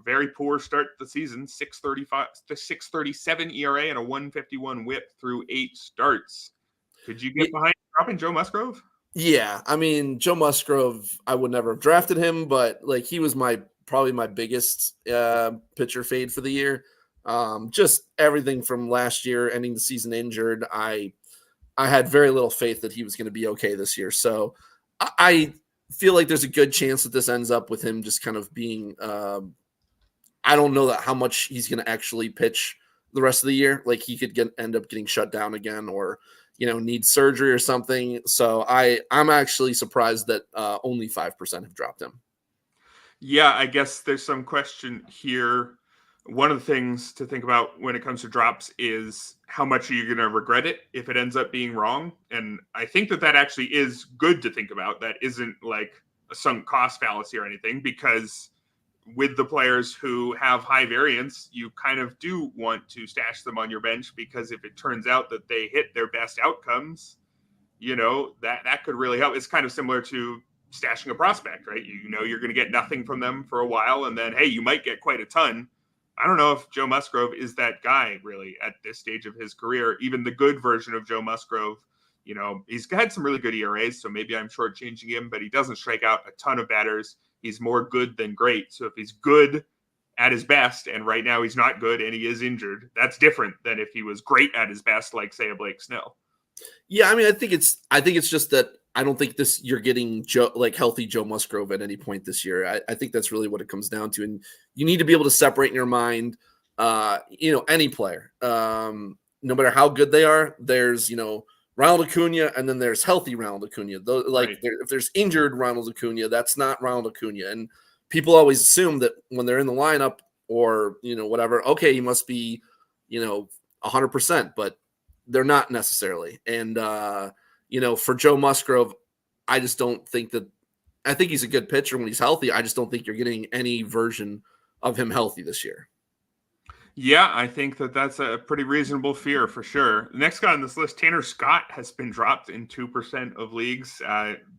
very poor start to the season, 6.35 to 6.37 ERA and a 1.51 WHIP through 8 starts. Could you get behind dropping Joe Musgrove? Yeah, I mean, Joe Musgrove, I would never have drafted him, but like he was probably my biggest pitcher fade for the year. Just everything from last year, ending the season injured. I had very little faith that he was going to be okay this year. So I feel like there's a good chance that this ends up with him just kind of being. I don't know how much he's going to actually pitch the rest of the year. Like he could end up getting shut down again, or need surgery or something. So I'm actually surprised that only 5% have dropped him. Yeah, I guess there's some question here. One of the things to think about when it comes to drops is how much are you going to regret it if it ends up being wrong? And I think that actually is good to think about. That isn't like a sunk cost fallacy or anything, because with the players who have high variance, you kind of do want to stash them on your bench, because if it turns out that they hit their best outcomes, that could really help. It's kind of similar to stashing a prospect, right? You're going to get nothing from them for a while, and then, hey, you might get quite a ton. I don't know if Joe Musgrove is that guy really at this stage of his career. Even the good version of Joe Musgrove, he's had some really good ERAs, so maybe I'm shortchanging him, but he doesn't strike out a ton of batters. He's more good than great. So if he's good at his best, and right now he's not good and he is injured, that's different than if he was great at his best, like say a Blake Snell. Yeah, I mean, I think it's just that I don't think you're getting healthy Joe Musgrove at any point this year. I think that's really what it comes down to. And you need to be able to separate in your mind, any player, no matter how good they are. There's, Ronald Acuna, and then there's healthy Ronald Acuna. Right. If there's injured Ronald Acuna, that's not Ronald Acuna. And people always assume that when they're in the lineup or, whatever, okay, he must be, 100%, but they're not necessarily. And, for Joe Musgrove, I just don't think that – I think he's a good pitcher when he's healthy. I just don't think you're getting any version of him healthy this year. Yeah, I think that's a pretty reasonable fear for sure. The next guy on this list, Tanner Scott, has been dropped in 2% of leagues.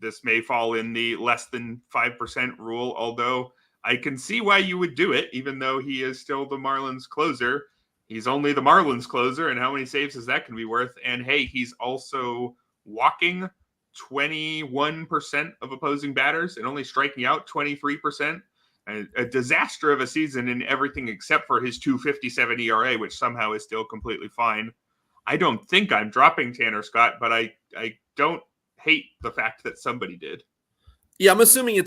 This may fall in the less than 5% rule, although I can see why you would do it, even though he is still the Marlins closer. He's only the Marlins closer, and how many saves is that going to be worth? And, hey, he's also walking 21% of opposing batters and only striking out 23%. A disaster of a season in everything except for his 2.57 ERA, which somehow is still completely fine. I don't think I'm dropping Tanner Scott, but I don't hate the fact that somebody did. Yeah, I'm assuming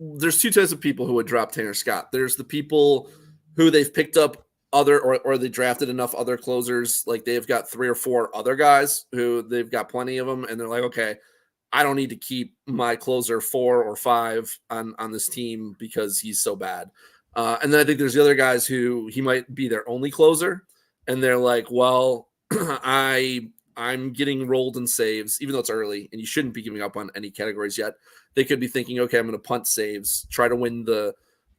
there's two types of people who would drop Tanner Scott. There's the people who they've picked up or they drafted enough other closers, like they've got 3 or 4 other guys who they've got plenty of them, and they're like, okay, I don't need to keep my closer 4 or 5 on this team because he's so bad. And then I think there's the other guys who he might be their only closer, and they're like, well, I'm getting rolled in saves, even though it's early, and you shouldn't be giving up on any categories yet. They could be thinking, okay, I'm going to punt saves, try to win the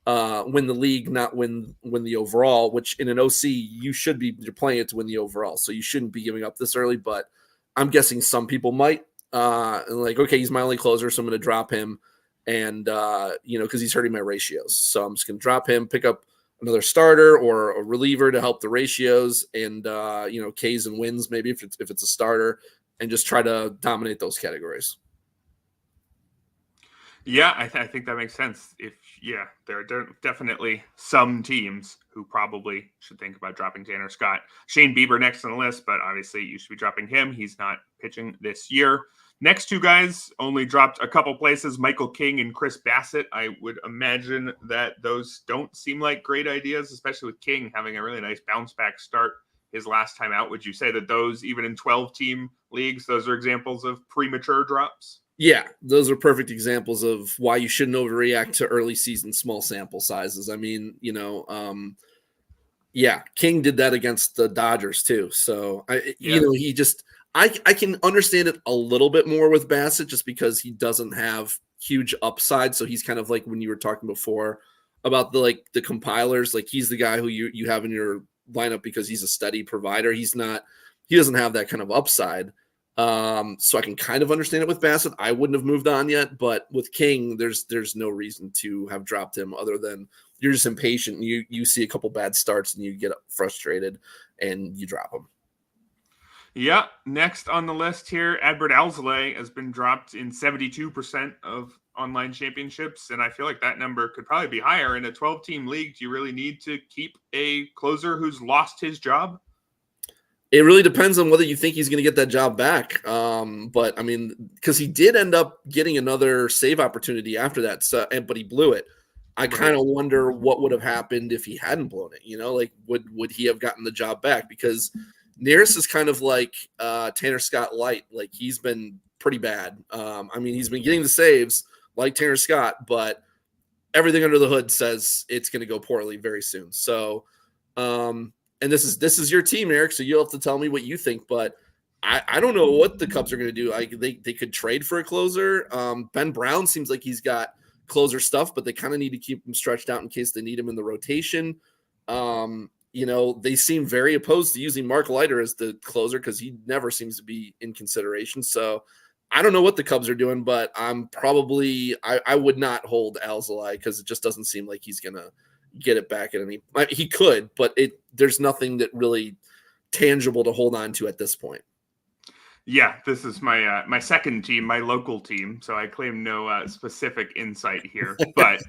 league, not win the overall. Which in an OC you're playing it to win the overall, so you shouldn't be giving up this early. But I'm guessing some people might. Like, okay, he's my only closer, so I'm going to drop him, and because he's hurting my ratios, so I'm just going to drop him, pick up another starter or a reliever to help the ratios, and Ks and wins maybe if it's a starter, and just try to dominate those categories. Yeah, I think that makes sense. There are definitely some teams who probably should think about dropping Tanner Scott. Shane Bieber next on the list, but obviously you should be dropping him. He's not pitching this year. Next two guys only dropped a couple places, Michael King and Chris Bassett. I would imagine that those don't seem like great ideas, especially with King having a really nice bounce back start his last time out. Would you say that those, even in 12-team leagues, those are examples of premature drops? Yeah, those are perfect examples of why you shouldn't overreact to early season small sample sizes. I mean, King did that against the Dodgers too. So I can understand it a little bit more with Bassett just because he doesn't have huge upside. So he's kind of like when you were talking before about the compilers, like he's the guy who you have in your lineup because he's a steady provider. He doesn't have that kind of upside. So I can kind of understand it with Bassett. I wouldn't have moved on yet, but with King, there's no reason to have dropped him other than you're just impatient. You see a couple bad starts and you get frustrated and you drop him. Yeah. Next on the list here, Adbert Alzolay has been dropped in 72% of online championships. And I feel like that number could probably be higher in a 12-team league. Do you really need to keep a closer who's lost his job? It really depends on whether you think he's going to get that job back. But I mean, because he did end up getting another save opportunity after that, but he blew it. I kind of wonder what would have happened if he hadn't blown it. Like would he have gotten the job back? Because Neris is kind of like Tanner Scott light. Like he's been pretty bad. I mean, he's been getting the saves like Tanner Scott, but everything under the hood says it's going to go poorly very soon. So. And this is your team, Eric, so you'll have to tell me what you think. But I don't know what the Cubs are going to do. They could trade for a closer. Ben Brown seems like he's got closer stuff, but they kind of need to keep him stretched out in case they need him in the rotation. They seem very opposed to using Mark Leiter as the closer because he never seems to be in consideration. So I don't know what the Cubs are doing, but I would not hold Alzolay because it just doesn't seem like he's going to get it back at any. He could, but there's nothing that really tangible to hold on to at this point. Yeah, this is my second team, my local team, so I claim no specific insight here. But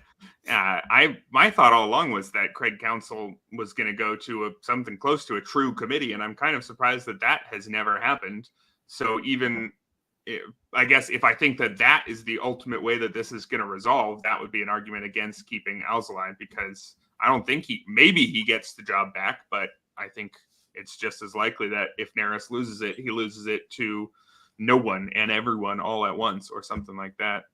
my thought all along was that Craig Counsell was going to go to something close to a true committee, and I'm kind of surprised that has never happened. So I guess if I think that is the ultimate way that this is going to resolve, that would be an argument against keeping Alzolay because I don't think maybe he gets the job back, but I think it's just as likely that if Neris loses it, he loses it to no one and everyone all at once or something like that.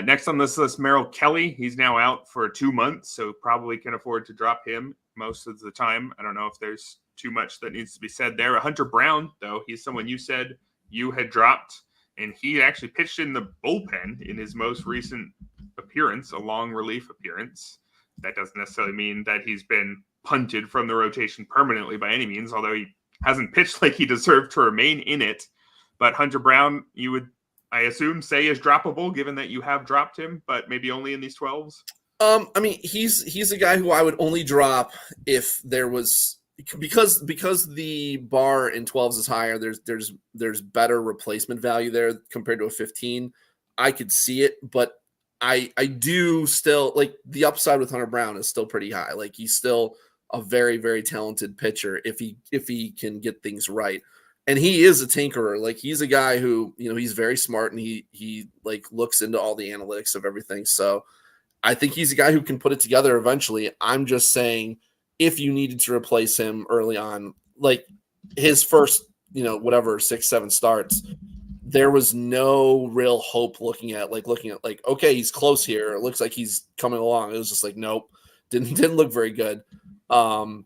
Next on this list, Merrill Kelly. He's now out for 2 months, so probably can afford to drop him most of the time. I don't know if there's too much that needs to be said there. Hunter Brown, though, he's someone you said you had dropped, and he actually pitched in the bullpen in his most recent appearance, a long relief appearance. That doesn't necessarily mean that he's been punted from the rotation permanently by any means, although he hasn't pitched like he deserved to remain in it. But Hunter Brown, you would, I assume, say is droppable, given that you have dropped him, but maybe only in these 12s? I mean, he's a guy who I would only drop if there was because the bar in 12s is higher. There's better replacement value there compared to a 15. I could see it, but I do still like the upside with Hunter Brown is still pretty high. Like he's still a very, very talented pitcher if he can get things right. And he is a tinkerer. Like he's a guy who, he's very smart and he like looks into all the analytics of everything. So I think he's a guy who can put it together eventually. I'm just saying if you needed to replace him early on, like his first, 6-7 starts, there was no real hope looking at okay, he's close here. It looks like he's coming along. It was just like, nope, didn't look very good. But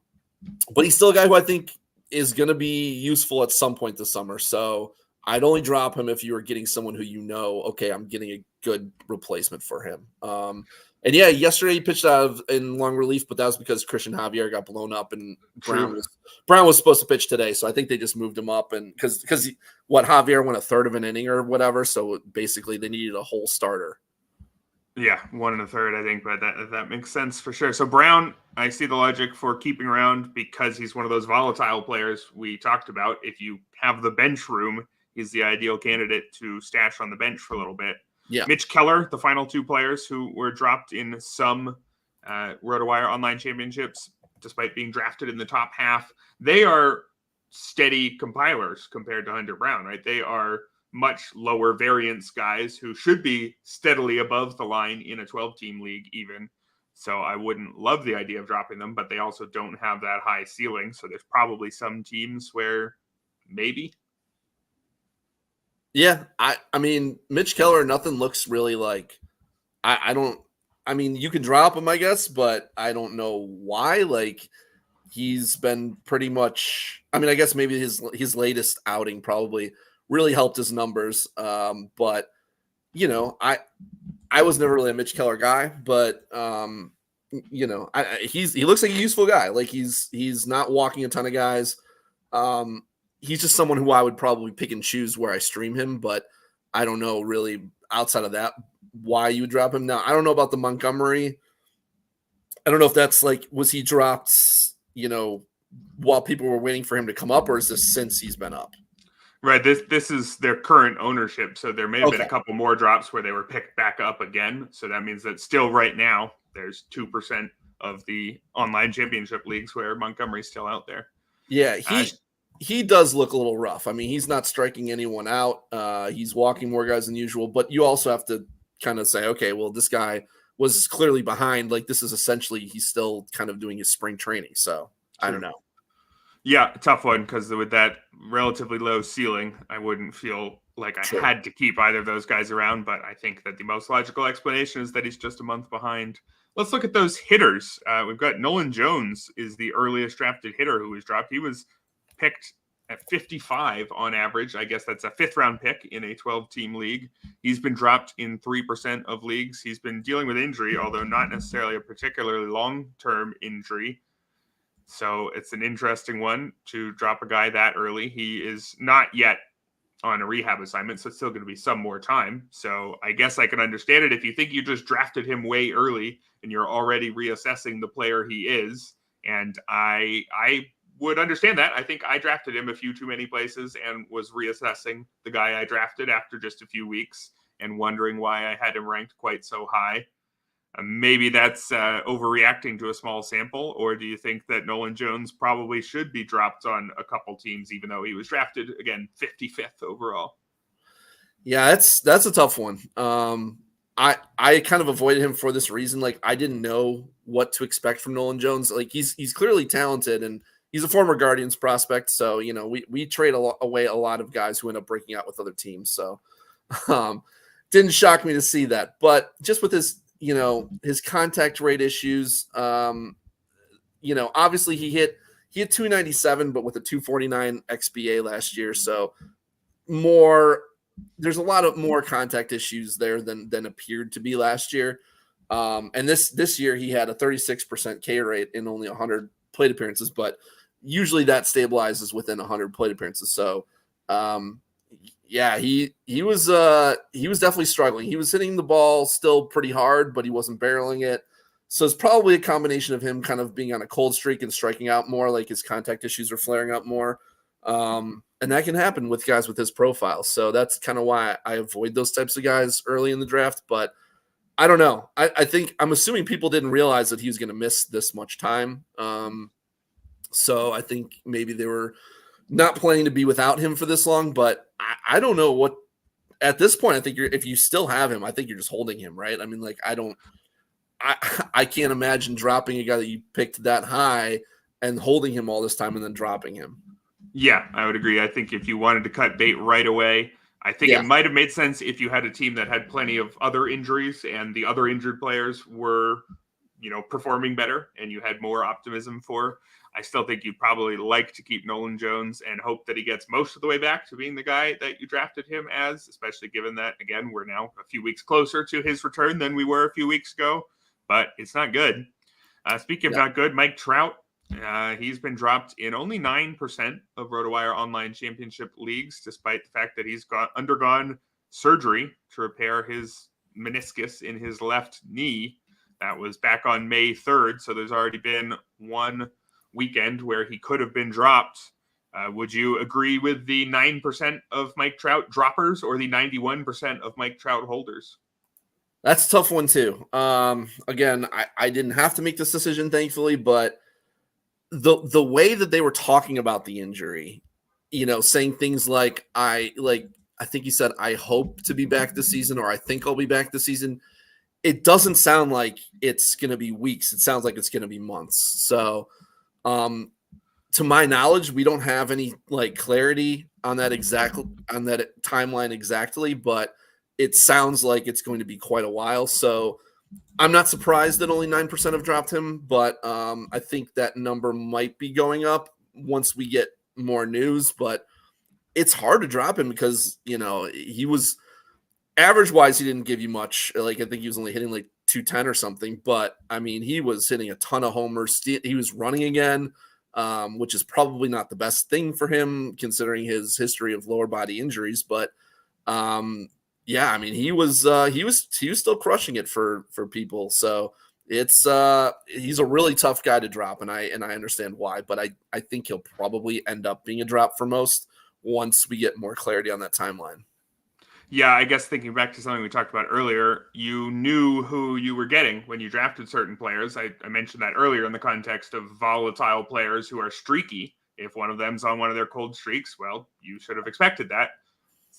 he's still a guy who I think is going to be useful at some point this summer. So I'd only drop him if you were getting someone who okay, I'm getting a good replacement for him. And yeah, yesterday he pitched out in long relief, but that was because Christian Javier got blown up and Brown was supposed to pitch today. So I think they just moved him up and because Javier went a third of an inning or whatever. So basically they needed a whole starter. Yeah, 1 1/3, I think, but that makes sense for sure. So Brown, I see the logic for keeping around because he's one of those volatile players we talked about. If you have the bench room, he's the ideal candidate to stash on the bench for a little bit. Yeah. Mitch Keller, the final two players who were dropped in some RotoWire online championships, despite being drafted in the top half, they are steady compilers compared to Hunter Brown, right? They are much lower variance guys who should be steadily above the line in a 12-team league even. So I wouldn't love the idea of dropping them, but they also don't have that high ceiling. So there's probably some teams where maybe. Yeah, I mean, Mitch Keller, nothing looks really like. I don't. I mean, you can drop him, I guess, but I don't know why. Like, he's been pretty much. I mean, I guess maybe his latest outing probably really helped his numbers. But you know, I was never really a Mitch Keller guy, but you know, he looks like a useful guy. Like he's not walking a ton of guys. He's just someone who I would probably pick and choose where I stream him, but I don't know really outside of that why you would drop him. Now, I don't know about the Montgomery. I don't know if that's like, was he dropped, you know, while people were waiting for him to come up, or is this since he's been up? Right. This is their current ownership. So there may have been a couple more drops where they were picked back up again. So that means that still right now there's 2% of the online championship leagues where Montgomery's still out there. Yeah, he does look a little rough. I mean, he's not striking anyone out. He's walking more guys than usual, but you also have to kind of say, okay, well, this guy was clearly behind. Like, this is essentially, he's still kind of doing his spring training. So I don't know. Yeah, tough one, because with that relatively low ceiling, I wouldn't feel like I had to keep either of those guys around, but I think that the most logical explanation is that he's just a month behind. Let's look at those hitters. We've got Nolan Jones is the earliest drafted hitter who was dropped. He was picked at 55 on average. I guess that's a 5th-round pick in a 12-team league. He's been dropped in 3% of leagues. He's been dealing with injury, although not necessarily a particularly long-term injury. So it's an interesting one to drop a guy that early. He is not yet on a rehab assignment, so it's still going to be some more time. So I guess I can understand it if you think you just drafted him way early and you're already reassessing the player he is. And I would understand that. I think I drafted him a few too many places and was reassessing the guy I drafted after just a few weeks and wondering why I had him ranked quite so high. Maybe that's overreacting to a small sample, or do you think that Nolan Jones probably should be dropped on a couple teams, even though he was drafted, again, 55th overall? Yeah, that's a tough one. I kind of avoided him for this reason. Like, I didn't know what to expect from Nolan Jones. Like, he's clearly talented, and he's a former Guardians prospect. So, you know, we trade away a lot of guys who end up breaking out with other teams. So didn't shock me to see that. But just with his, you know, his contact rate issues, you know, obviously he hit 297, but with a 249 XBA last year. So there's a lot of more contact issues there than appeared to be last year. And this year he had a 36% K rate in only 100 plate appearances, but usually that stabilizes within 100 plate appearances. So, yeah, he was definitely struggling. He was hitting the ball still pretty hard, but he wasn't barreling it. So it's probably a combination of him kind of being on a cold streak and striking out more, like his contact issues are flaring up more. And that can happen with guys with his profile. So that's kind of why I avoid those types of guys early in the draft. But I don't know. I'm assuming people didn't realize that he was going to miss this much time. So I think maybe they were not planning to be without him for this long, but I don't know what at this point. I think if you still have him, I think you're just holding him, right? I mean, like, I can't imagine dropping a guy that you picked that high and holding him all this time and then dropping him. Yeah, I would agree. I think if you wanted to cut bait right away, I think it might have made sense if you had a team that had plenty of other injuries and the other injured players were, you know, performing better and you had more optimism for. I still think you'd probably like to keep Nolan Jones and hope that he gets most of the way back to being the guy that you drafted him as, especially given that, again, we're now a few weeks closer to his return than we were a few weeks ago, but it's not good. Speaking of not good, Mike Trout, he's been dropped in only 9% of RotoWire online championship leagues, despite the fact that he's undergone surgery to repair his meniscus in his left knee. That was back on May 3rd, so there's already been one weekend where he could have been dropped. Would you agree with the 9% of Mike Trout droppers or the 91% of Mike Trout holders? That's a tough one too. Again, I didn't have to make this decision, thankfully, but the way that they were talking about the injury, saying things like I think he said, I hope to be back this season, or I think I'll be back this season. It doesn't sound like it's going to be weeks. It sounds like it's going to be months. So, to my knowledge, we don't have any clarity on that timeline exactly, but it sounds like it's going to be quite a while. So I'm not surprised that only 9% have dropped him, but I think that number might be going up once we get more news. But it's hard to drop him because, he was average wise, he didn't give you much. I think he was only hitting 210 or something, but I mean, he was hitting a ton of homers. He was running again, which is probably not the best thing for him considering his history of lower body injuries. But yeah, I mean, he was still crushing it for people. So he's a really tough guy to drop, and I understand why. But I think he'll probably end up being a drop for most once we get more clarity on that timeline. Yeah, I guess thinking back to something we talked about earlier, you knew who you were getting when you drafted certain players. I mentioned that earlier in the context of volatile players who are streaky. If one of them's on one of their cold streaks, well, you should have expected that.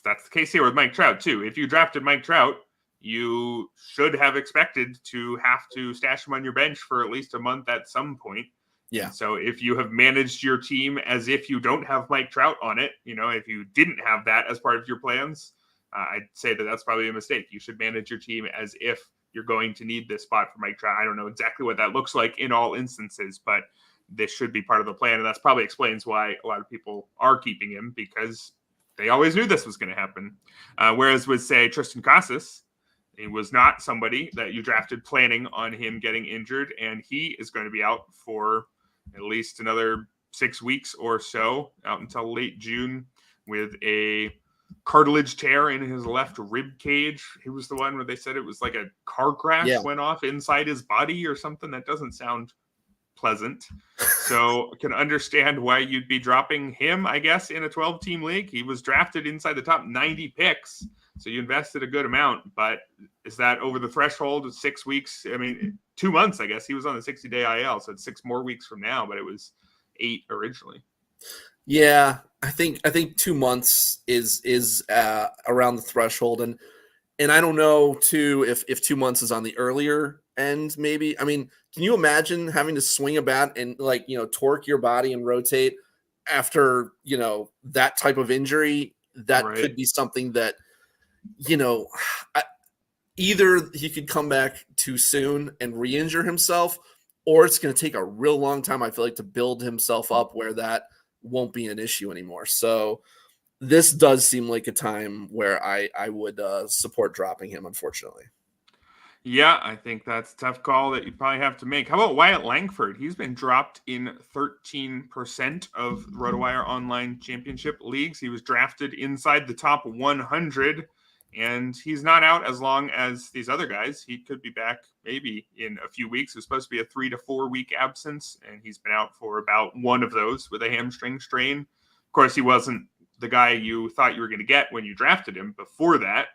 That's the case here with Mike Trout, too. If you drafted Mike Trout, you should have expected to have to stash him on your bench for at least a month at some point. Yeah. And so if you have managed your team as if you don't have Mike Trout on it, if you didn't have that as part of your plans, I'd say that that's probably a mistake. You should manage your team as if you're going to need this spot for Mike Trout. I don't know exactly what that looks like in all instances, but this should be part of the plan. And that's probably explains why a lot of people are keeping him, because they always knew this was going to happen. Whereas with, say, Tristan Casas, he was not somebody that you drafted planning on him getting injured, and he is going to be out for at least another 6 weeks or so, out until late June, with a cartilage tear in his left rib cage. He was the one where they said it was like a car crash went off inside his body or something. That doesn't sound pleasant. So I can understand why you'd be dropping him, I guess, in a 12-team league. He was drafted inside the top 90 picks, so you invested a good amount. But is that over the threshold of 6 weeks? I mean, 2 months, I guess. He was on the 60-day IL, so it's 6 more weeks from now, but it was 8 originally. Yeah, I think 2 months is around the threshold, and I don't know too if 2 months is on the earlier end. Maybe, I mean, can you imagine having to swing a bat and torque your body and rotate after that type of injury? That could be something that either he could come back too soon and re-injure himself, or it's going to take a real long time, I feel like, to build himself up where that won't be an issue anymore. So this does seem like a time where I would support dropping him, unfortunately. Yeah, I think that's a tough call that you probably have to make. How about Wyatt Langford? He's been dropped in 13% of RotoWire online championship leagues. He was drafted inside the top 100, and he's not out as long as these other guys. He could be back maybe in a few weeks. It was supposed to be a 3 to 4 week absence, and he's been out for about one of those with a hamstring strain. Of course, he wasn't the guy you thought you were going to get when you drafted him before that.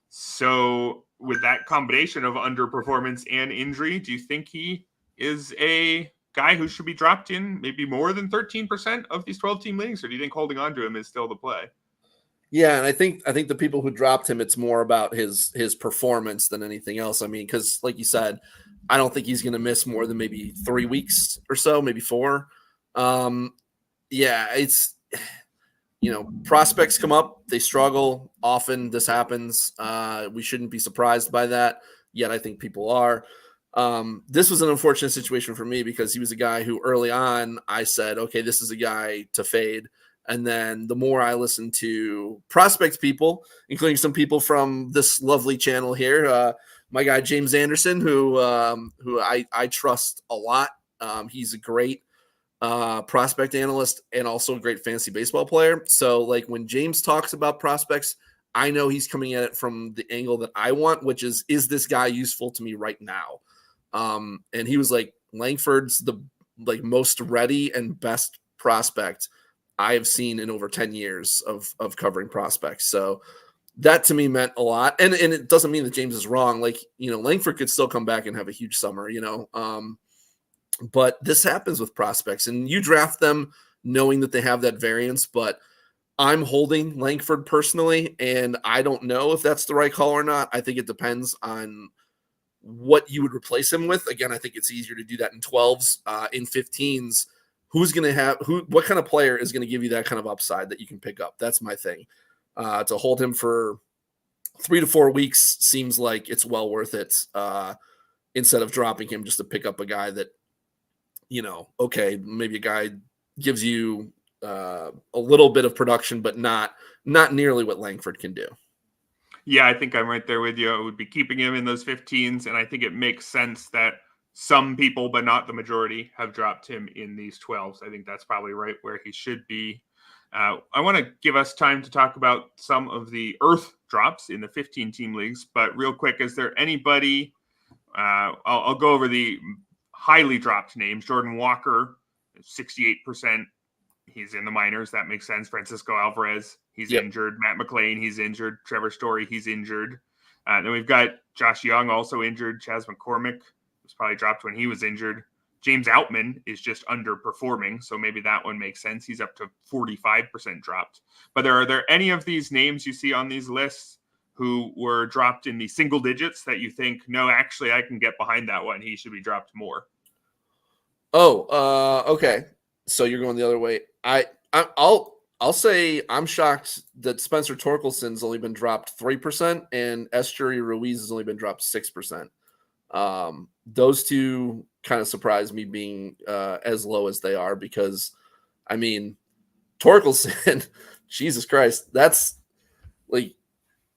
So with that combination of underperformance and injury, do you think he is a guy who should be dropped in maybe more than 13% of these 12-team leagues, or do you think holding on to him is still the play? Yeah, and I think the people who dropped him, it's more about his performance than anything else. I mean, because like you said, I don't think he's going to miss more than maybe 3 weeks or so, maybe 4. Yeah, it's prospects come up, they struggle. Often this happens. We shouldn't be surprised by that. Yet I think people are. This was an unfortunate situation for me because he was a guy who early on I said, okay, this is a guy to fade. And then the more I listened to prospect people, including some people from this lovely channel here, my guy James Anderson, who I trust a lot. He's a great prospect analyst and also a great fantasy baseball player. So like when James talks about prospects, I know he's coming at it from the angle that I want, which is this guy useful to me right now? And he was like, Langford's the most ready and best prospect I have seen in over 10 years of covering prospects. So that to me meant a lot. And it doesn't mean that James is wrong. Like, Langford could still come back and have a huge summer, but this happens with prospects, and you draft them knowing that they have that variance. But I'm holding Langford personally, and I don't know if that's the right call or not. I think it depends on what you would replace him with. Again, I think it's easier to do that in 12s. In 15s, what kind of player is going to give you that kind of upside that you can pick up? That's my thing. To hold him for 3 to 4 weeks seems like it's well worth it, instead of dropping him just to pick up a guy that, okay, maybe a guy gives you a little bit of production, but not nearly what Langford can do. Yeah, I think I'm right there with you. I would be keeping him in those 15s, and I think it makes sense that some people, but not the majority, have dropped him in these 12s. I think that's probably right where he should be. I want to give us time to talk about some of the Earth drops in the 15-team leagues, but real quick, is there anybody, I'll go over the highly dropped names. Jordan Walker, 68%. He's in the minors. That makes sense. Francisco Alvarez, he's injured. Matt McLean, he's injured. Trevor Story, he's injured. Then we've got Josh Young, also injured. Chas McCormick was probably dropped when he was injured. James Outman is just underperforming, so maybe that one makes sense. He's up to 45% dropped. But are there any of these names you see on these lists who were dropped in the single digits that you think, no, actually, I can get behind that one. He should be dropped more? Okay. So you're going the other way. I'll say I'm shocked that Spencer Torkelson's only been dropped 3% and Estuary Ruiz has only been dropped 6%. Those two kind of surprised me being as low as they are, because Torkelson, Jesus Christ, that's like,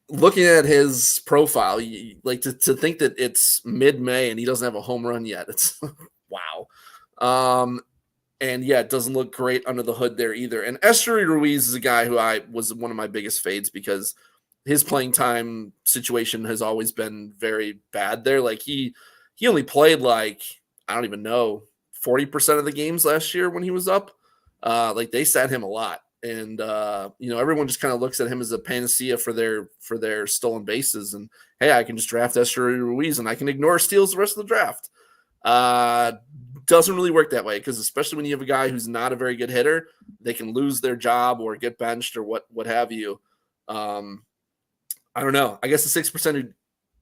looking at his profile, to think that it's mid-May and he doesn't have a home run yet. It's wow. And yeah, it doesn't look great under the hood there either. And Estuary Ruiz is a guy who was one of my biggest fades, because his playing time situation has always been very bad there. Like he only played I don't even know, 40% of the games last year when he was up. They sat him a lot. And everyone just kind of looks at him as a panacea for their stolen bases. And hey, I can just draft Estuary Ruiz and I can ignore steals the rest of the draft. Doesn't really work that way, because especially when you have a guy who's not a very good hitter, they can lose their job or get benched or what have you. I don't know. I guess the 6%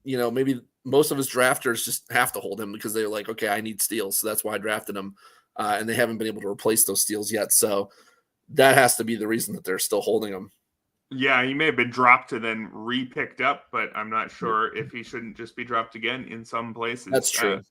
who, maybe most of his drafters just have to hold him because they're like, okay, I need steals, so that's why I drafted him. And they haven't been able to replace those steals yet. So that has to be the reason that they're still holding him. Yeah, he may have been dropped and then re-picked up, but I'm not sure if he shouldn't just be dropped again in some places. That's true.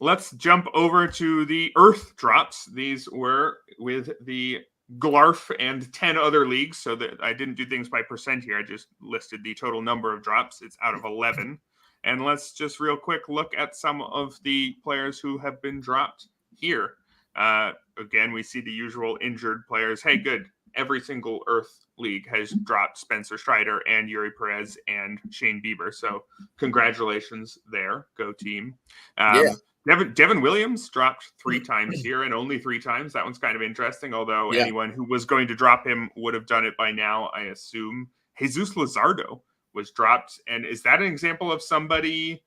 Let's jump over to the Earth drops. These were with the Glarf and 10 other leagues, so that I didn't do things by percent here. I just listed the total number of drops. It's out of 11. And let's just real quick look at some of the players who have been dropped here. Again, we see the usual injured players. Hey, good. Every single Earth league has dropped Spencer Strider and Yuri Perez and Shane Bieber. So congratulations there. Go team. Devin Williams dropped 3 times here, and only 3 times. That one's kind of interesting, although anyone who was going to drop him would have done it by now, I assume. Jesus Luzardo was dropped. And is that an example of somebody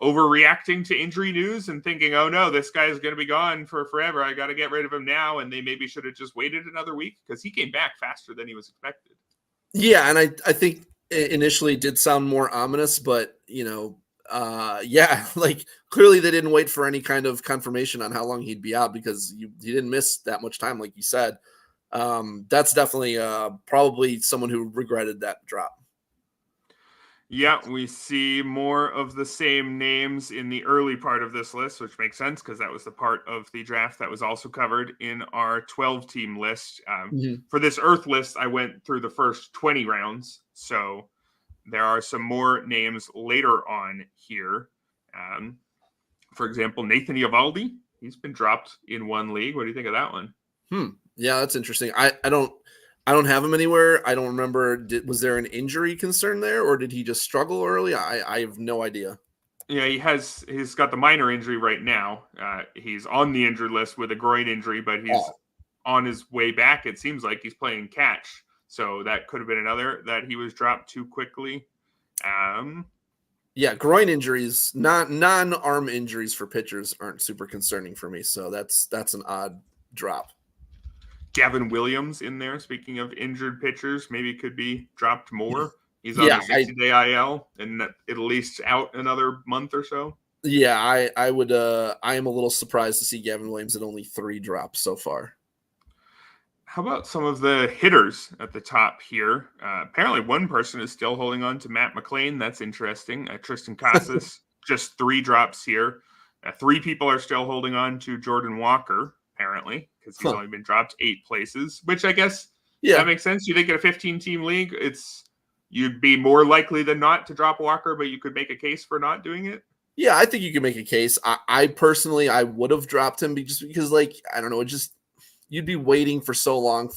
overreacting to injury news and thinking, oh no, this guy is going to be gone for forever, I got to get rid of him now, and they maybe should have just waited another week? Because he came back faster than he was expected. Yeah, and I think initially it did sound more ominous, but clearly they didn't wait for any kind of confirmation on how long he'd be out, because he didn't miss that much time, like you said. That's definitely probably someone who regretted that drop. Yeah, we see more of the same names in the early part of this list, which makes sense because that was the part of the draft that was also covered in our 12-team list. For this Earth list, I went through the first 20 rounds, so there are some more names later on here. For example, Nathan Eovaldi, he's been dropped in one league. What do you think of that one? Yeah, that's interesting. I don't have him anywhere. I don't remember. Was there an injury concern there, or did he just struggle early? I have no idea. Yeah, he's got the minor injury right now. He's on the injured list with a groin injury, but he's on his way back. It seems like he's playing catch. So that could have been another that he was dropped too quickly. Yeah, groin injuries, non-arm injuries for pitchers aren't super concerning for me. So that's an odd drop. Gavin Williams in there, speaking of injured pitchers, maybe could be dropped more. He's on the 60-day IL and at least out another month or so. Yeah, I am a little surprised to see Gavin Williams at only 3 drops so far. How about some of the hitters at the top here? Apparently one person is still holding on to Matt McLean. That's interesting. Tristan Casas, just 3 drops here. 3 people are still holding on to Jordan Walker, apparently, because he's only been dropped 8 places, which I guess that makes sense. You think in a 15-team league, you'd be more likely than not to drop Walker, but you could make a case for not doing it. Yeah, I think you can make a case. I personally, I would have dropped him just because, like, I don't know, you'd be waiting for so long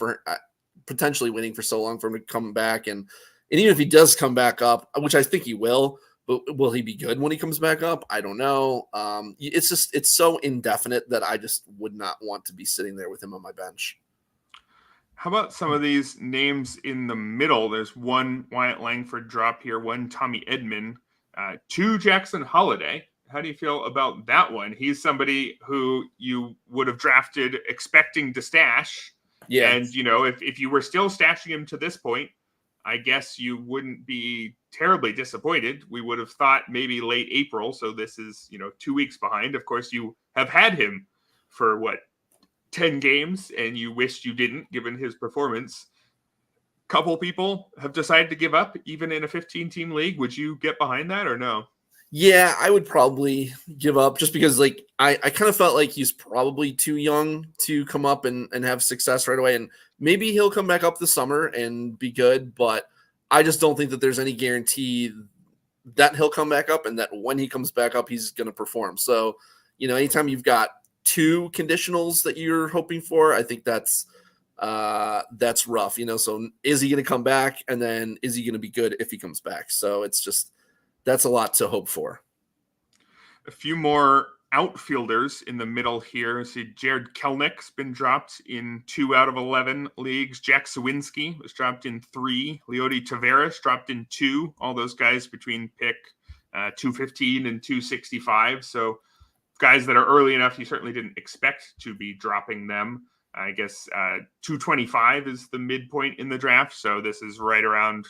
potentially waiting for so long for him to come back. And even if he does come back up, which I think he will, but will he be good when he comes back up? I don't know. It's so indefinite that I just would not want to be sitting there with him on my bench. How about some of these names in the middle? There's one Wyatt Langford drop here, one Tommy Edman, 2 Jackson Holiday. How do you feel about that one? He's somebody who you would have drafted expecting to stash. Yeah. And, if you were still stashing him to this point, I guess you wouldn't be terribly disappointed. We would have thought maybe late April. So this is, 2 weeks behind. Of course, you have had him for 10 games, and you wished you didn't, given his performance. Couple people have decided to give up, even in a 15-team league. Would you get behind that or no? Yeah, I would probably give up just because, like, I kind of felt like he's probably too young to come up and have success right away. And maybe he'll come back up this summer and be good, but I just don't think that there's any guarantee that he'll come back up and that when he comes back up, he's going to perform. So, anytime you've got 2 conditionals that you're hoping for, I think that's rough, So is he going to come back? And then is he going to be good if he comes back? So that's a lot to hope for. A few more outfielders in the middle here. See, Jared Kelnick's been dropped in 2 out of 11 leagues. Jack Sawinski was dropped in 3. Leody Taveras dropped in 2. All those guys between pick 215 and 265. So guys that are early enough, you certainly didn't expect to be dropping them. I guess 225 is the midpoint in the draft. So this is right around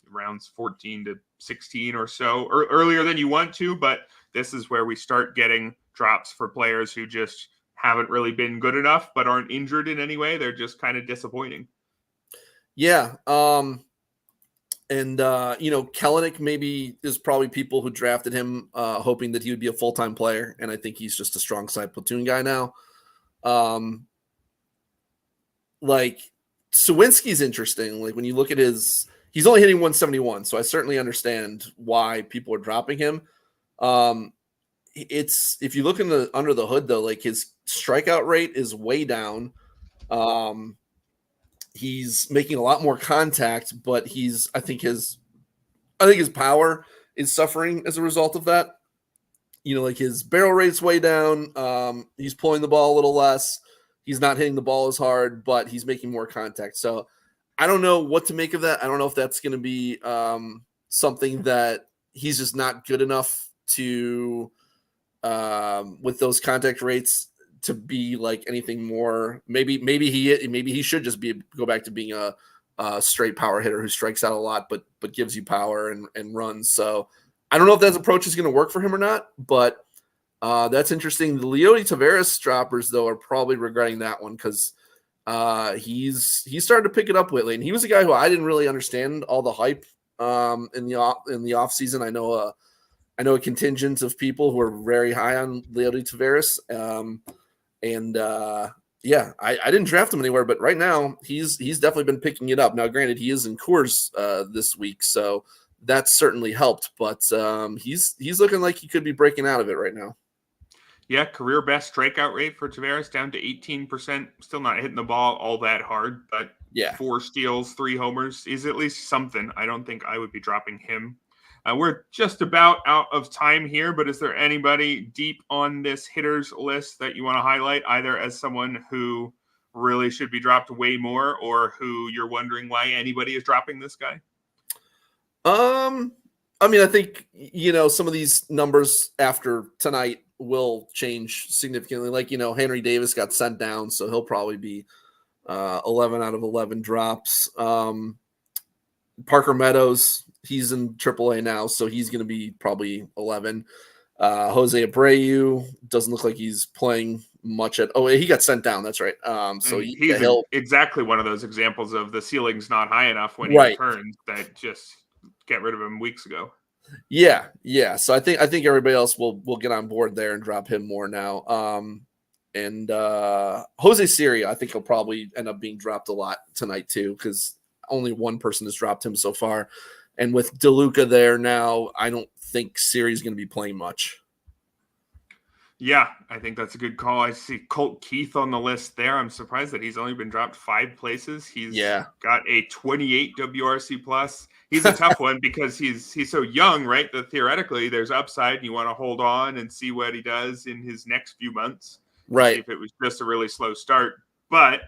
rounds 14 to 16 or so, or earlier than you want to, but this is where we start getting drops for players who just haven't really been good enough, but aren't injured in any way. They're just kind of disappointing. Yeah. Kelenic maybe is probably people who drafted him hoping that he would be a full-time player. And I think he's just a strong side platoon guy now. Sawinski's interesting. Like when you look at he's only hitting 171. So I certainly understand why people are dropping him. If you look under the hood though, like his strikeout rate is way down. He's making a lot more contact, but I think his power is suffering as a result of that. Like his barrel rate's way down. He's pulling the ball a little less. He's not hitting the ball as hard, but he's making more contact. So I don't know what to make of that. I don't know if that's going to be something that he's just not good enough to, with those contact rates, to be like anything more. Maybe he should just go back to being a straight power hitter who strikes out a lot, but gives you power and runs. So I don't know if that approach is going to work for him or not, but that's interesting. The Leody Taveras droppers though are probably regretting that one because he's started to pick it up lately, and he was a guy who I didn't really understand all the hype in the off season. I know a contingent of people who are very high on Leody Taveras. I didn't draft him anywhere, but right now he's definitely been picking it up. Now, granted, he is in Coors this week, so that's certainly helped. But he's looking like he could be breaking out of it right now. Yeah, career best strikeout rate for Taveras down to 18%. Still not hitting the ball all that hard, but 4 steals, 3 homers is at least something. I don't think I would be dropping him. We're just about out of time here, but is there anybody deep on this hitters list that you want to highlight, either as someone who really should be dropped way more, or who you're wondering why anybody is dropping this guy? I mean, I think, some of these numbers after tonight will change significantly. Like, Henry Davis got sent down, so he'll probably be 11 out of 11 drops. Parker Meadows, he's in AAA now, so he's going to be probably 11. Jose Abreu doesn't look like he's playing much he got sent down. That's right. So he's exactly one of those examples of the ceiling's not high enough when he returns that just get rid of him weeks ago. Yeah. So I think everybody else will get on board there and drop him more now. And Jose Siri, I think he'll probably end up being dropped a lot tonight too, because only one person has dropped him so far. And with DeLuca there now, I don't think Siri's going to be playing much. Yeah, I think that's a good call. I see Colt Keith on the list there. I'm surprised that he's only been dropped 5 places. He's got a 28 WRC plus. He's a tough one because he's so young, right? That theoretically there's upside and you want to hold on and see what he does in his next few months. Right. If it was just a really slow start, but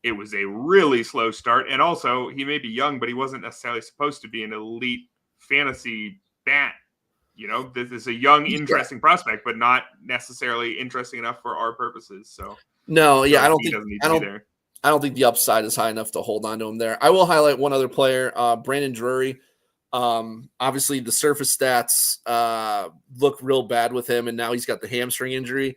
it was a really slow start. And also he may be young, but he wasn't necessarily supposed to be an elite fantasy bat. This is a young, interesting prospect, but not necessarily interesting enough for our purposes. So no, I don't think the upside is high enough to hold on to him there. I will highlight one other player, Brandon Drury. Obviously the surface stats look real bad with him, and now he's got the hamstring injury.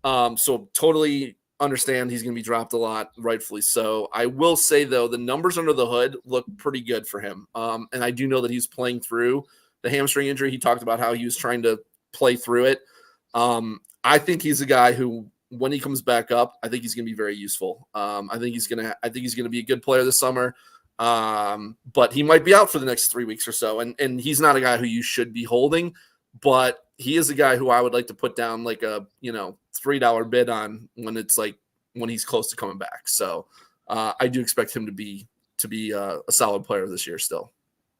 So totally understand he's going to be dropped a lot, rightfully so. I will say though, the numbers under the hood look pretty good for him. And I do know that he's playing through the hamstring injury. He talked about how he was trying to play through it. I think he's a guy who, when he comes back up, I think he's going to be very useful. I think he's going to be a good player this summer. But he might be out for the next 3 weeks or so. And he's not a guy who you should be holding, but he is a guy who I would like to put down like a, $3 bid on when he's close to coming back. So I do expect him to be a solid player this year still.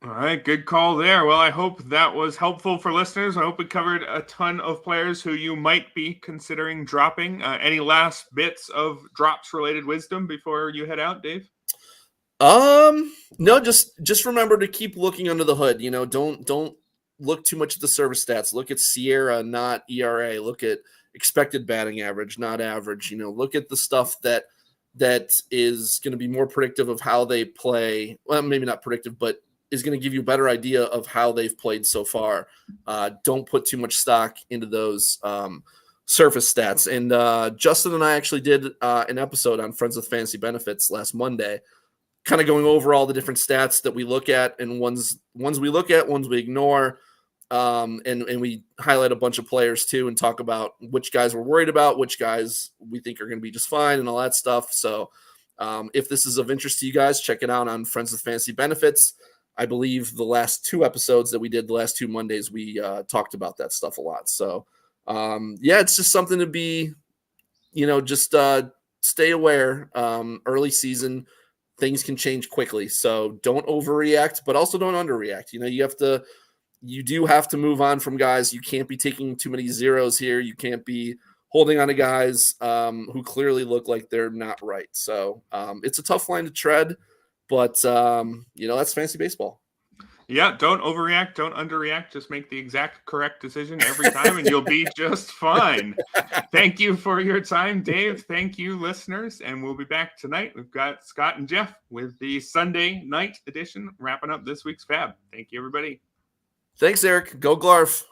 All right, good call there. Well, I hope that was helpful for listeners. I hope we covered a ton of players who you might be considering dropping. Any last bits of drops-related wisdom before you head out, Dave? No, just remember to keep looking under the hood. Don't look too much at the service stats. Look at Sierra, not ERA. Look at expected batting average, not average. Look at the stuff that is going to be more predictive of how they play. Well, maybe not predictive, but is going to give you a better idea of how they've played so far. Don't put too much stock into those surface stats. And Justin and I actually did an episode on Friends with Fantasy Benefits last Monday, kind of going over all the different stats that we look at, and ones we look at, ones we ignore. And we highlight a bunch of players too and talk about which guys we're worried about, which guys we think are going to be just fine and all that stuff. So if this is of interest to you guys, check it out on Friends with Fantasy Benefits. I believe the last 2 episodes that we did, the last 2 Mondays, we talked about that stuff a lot. So, it's just something to be, just stay aware. Early season, things can change quickly. So don't overreact, but also don't underreact. You do have to move on from guys. You can't be taking too many zeros here. You can't be holding on to guys who clearly look like they're not right. So it's a tough line to tread. But, that's fantasy baseball. Yeah, don't overreact, don't underreact. Just make the exact correct decision every time, and you'll be just fine. Thank you for your time, Dave. Thank you, listeners. And we'll be back tonight. We've got Scott and Jeff with the Sunday night edition, wrapping up this week's Fab. Thank you, everybody. Thanks, Eric. Go Glarf.